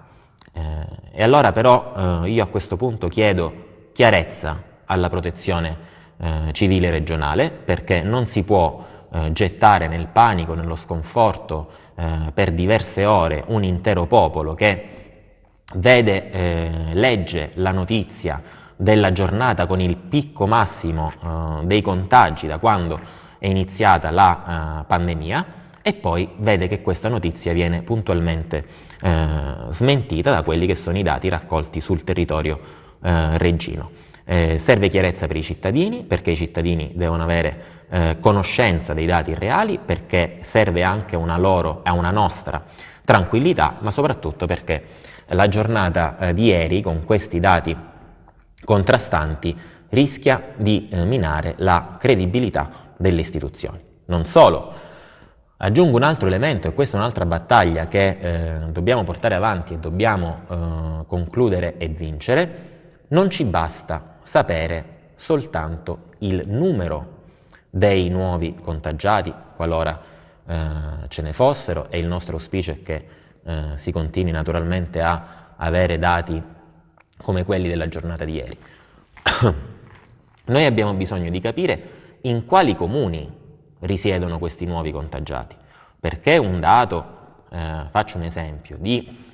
E allora però io a questo punto chiedo chiarezza alla protezione civile regionale, perché non si può gettare nel panico, nello sconforto per diverse ore un intero popolo che legge la notizia della giornata con il picco massimo dei contagi da quando è iniziata la pandemia, e poi vede che questa notizia viene puntualmente smentita da quelli che sono i dati raccolti sul territorio reggino. Serve chiarezza per i cittadini, perché i cittadini devono avere conoscenza dei dati reali, perché serve anche a una nostra tranquillità, ma soprattutto perché la giornata di ieri, con questi dati contrastanti, rischia di minare la credibilità delle istituzioni. Non solo, aggiungo un altro elemento, e questa è un'altra battaglia che dobbiamo portare avanti e dobbiamo concludere e vincere. Non ci basta sapere soltanto il numero dei nuovi contagiati, qualora ce ne fossero, e il nostro auspicio è che si continui naturalmente a avere dati come quelli della giornata di ieri. Noi abbiamo bisogno di capire in quali comuni risiedono questi nuovi contagiati, perché un dato, faccio un esempio, di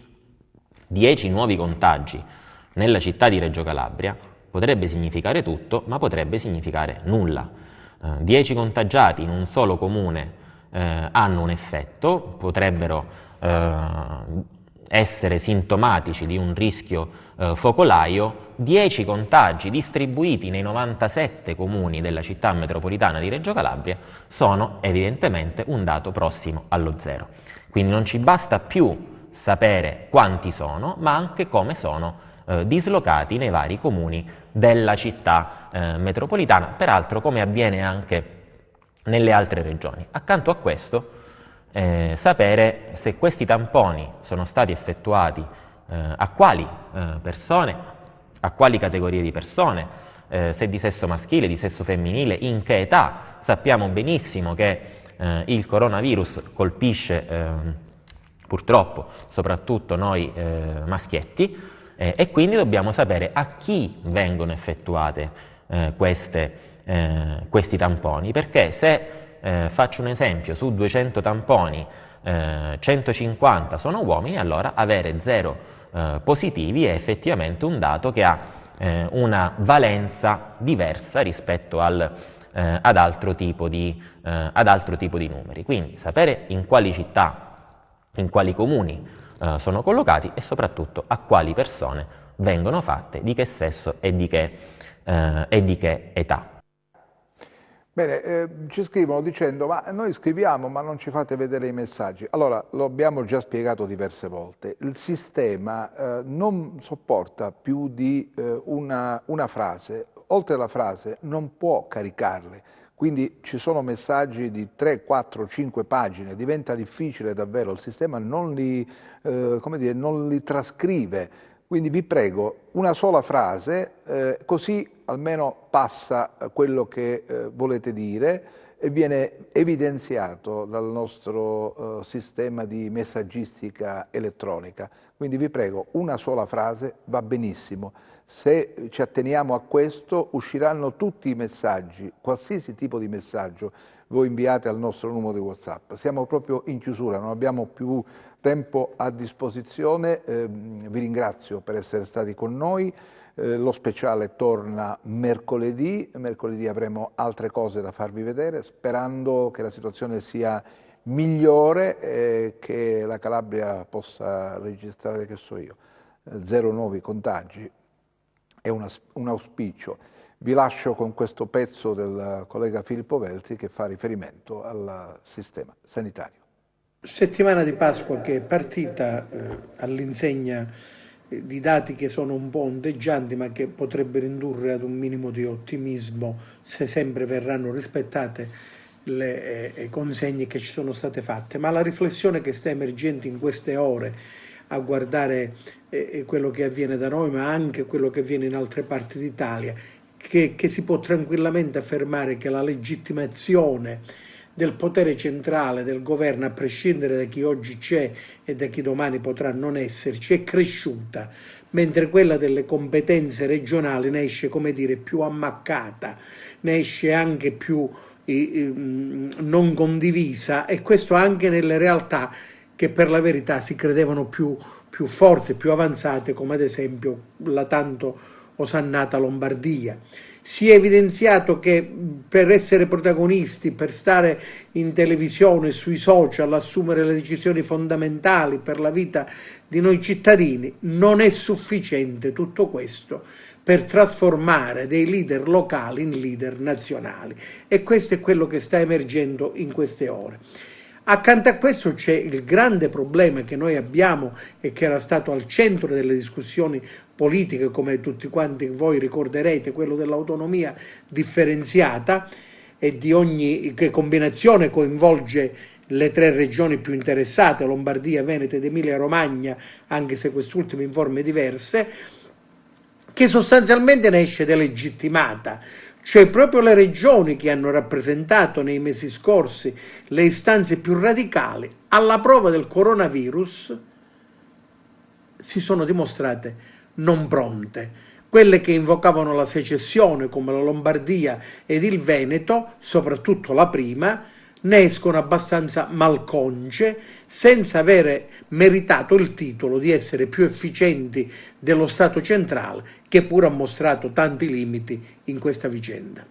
10 nuovi contagi nella città di Reggio Calabria potrebbe significare tutto, ma potrebbe significare nulla. 10 contagiati in un solo comune hanno un effetto, potrebbero essere sintomatici di un rischio focolaio. 10 contagi distribuiti nei 97 comuni della città metropolitana di Reggio Calabria sono evidentemente un dato prossimo allo zero. Quindi non ci basta più sapere quanti sono, ma anche come sono dislocati nei vari comuni della città metropolitana, peraltro come avviene anche nelle altre regioni. Accanto a questo, sapere se questi tamponi sono stati effettuati a quali persone, a quali categorie di persone, se di sesso maschile, di sesso femminile, in che età. Sappiamo benissimo che il coronavirus colpisce purtroppo soprattutto noi maschietti, e quindi dobbiamo sapere a chi vengono effettuate questi tamponi, perché se faccio un esempio, su 200 tamponi 150 sono uomini, allora avere 0 positivi è effettivamente un dato che ha una valenza diversa rispetto ad altro tipo di numeri. Quindi sapere in quali città, in quali comuni sono collocati, e soprattutto a quali persone vengono fatte, di che sesso e di che età. Bene, ci scrivono dicendo: ma noi scriviamo ma non ci fate vedere i messaggi. Allora, lo abbiamo già spiegato diverse volte, il sistema non sopporta più di una frase, oltre la frase non può caricarle. Quindi ci sono messaggi di 3, 4, 5 pagine, diventa difficile davvero, il sistema non li trascrive. Quindi vi prego, una sola frase, così almeno passa quello che volete dire e viene evidenziato dal nostro sistema di messaggistica elettronica. Quindi vi prego, una sola frase va benissimo. Se ci atteniamo a questo, usciranno tutti i messaggi, qualsiasi tipo di messaggio voi inviate al nostro numero di WhatsApp. Siamo proprio in chiusura, non abbiamo più tempo a disposizione. Vi ringrazio per essere stati con noi. Lo speciale torna mercoledì. Mercoledì avremo altre cose da farvi vedere, sperando che la situazione sia migliore e che la Calabria possa registrare, che so io, 0 nuovi contagi. È un auspicio. Vi lascio con questo pezzo del collega Filippo Veltri che fa riferimento al sistema sanitario. Settimana di Pasqua che è partita all'insegna di dati che sono un po' ondeggianti, ma che potrebbero indurre ad un minimo di ottimismo se sempre verranno rispettate le consegne che ci sono state fatte. Ma la riflessione che sta emergendo in queste ore a guardare quello che avviene da noi, ma anche quello che avviene in altre parti d'Italia, che si può tranquillamente affermare che la legittimazione del potere centrale, del governo, a prescindere da chi oggi c'è e da chi domani potrà non esserci, è cresciuta, mentre quella delle competenze regionali ne esce, come dire, più ammaccata, ne esce anche più non condivisa, e questo anche nelle realtà che per la verità si credevano più forti, più avanzate, come ad esempio la tanto osannata Lombardia. Si è evidenziato che per essere protagonisti, per stare in televisione, sui social, assumere le decisioni fondamentali per la vita di noi cittadini, non è sufficiente tutto questo per trasformare dei leader locali in leader nazionali, e questo è quello che sta emergendo in queste ore. Accanto a questo c'è il grande problema che noi abbiamo e che era stato al centro delle discussioni politiche, come tutti quanti voi ricorderete, quello dell'autonomia differenziata, e di ogni che combinazione coinvolge le 3 regioni più interessate, Lombardia, Veneto ed Emilia Romagna, anche se quest'ultime in forme diverse, che sostanzialmente ne esce delegittimata. Cioè proprio le regioni che hanno rappresentato nei mesi scorsi le istanze più radicali, alla prova del coronavirus, si sono dimostrate non pronte. Quelle che invocavano la secessione, come la Lombardia ed il Veneto, soprattutto la prima, ne escono abbastanza malconce, senza avere meritato il titolo di essere più efficienti dello Stato centrale, che pure ha mostrato tanti limiti in questa vicenda.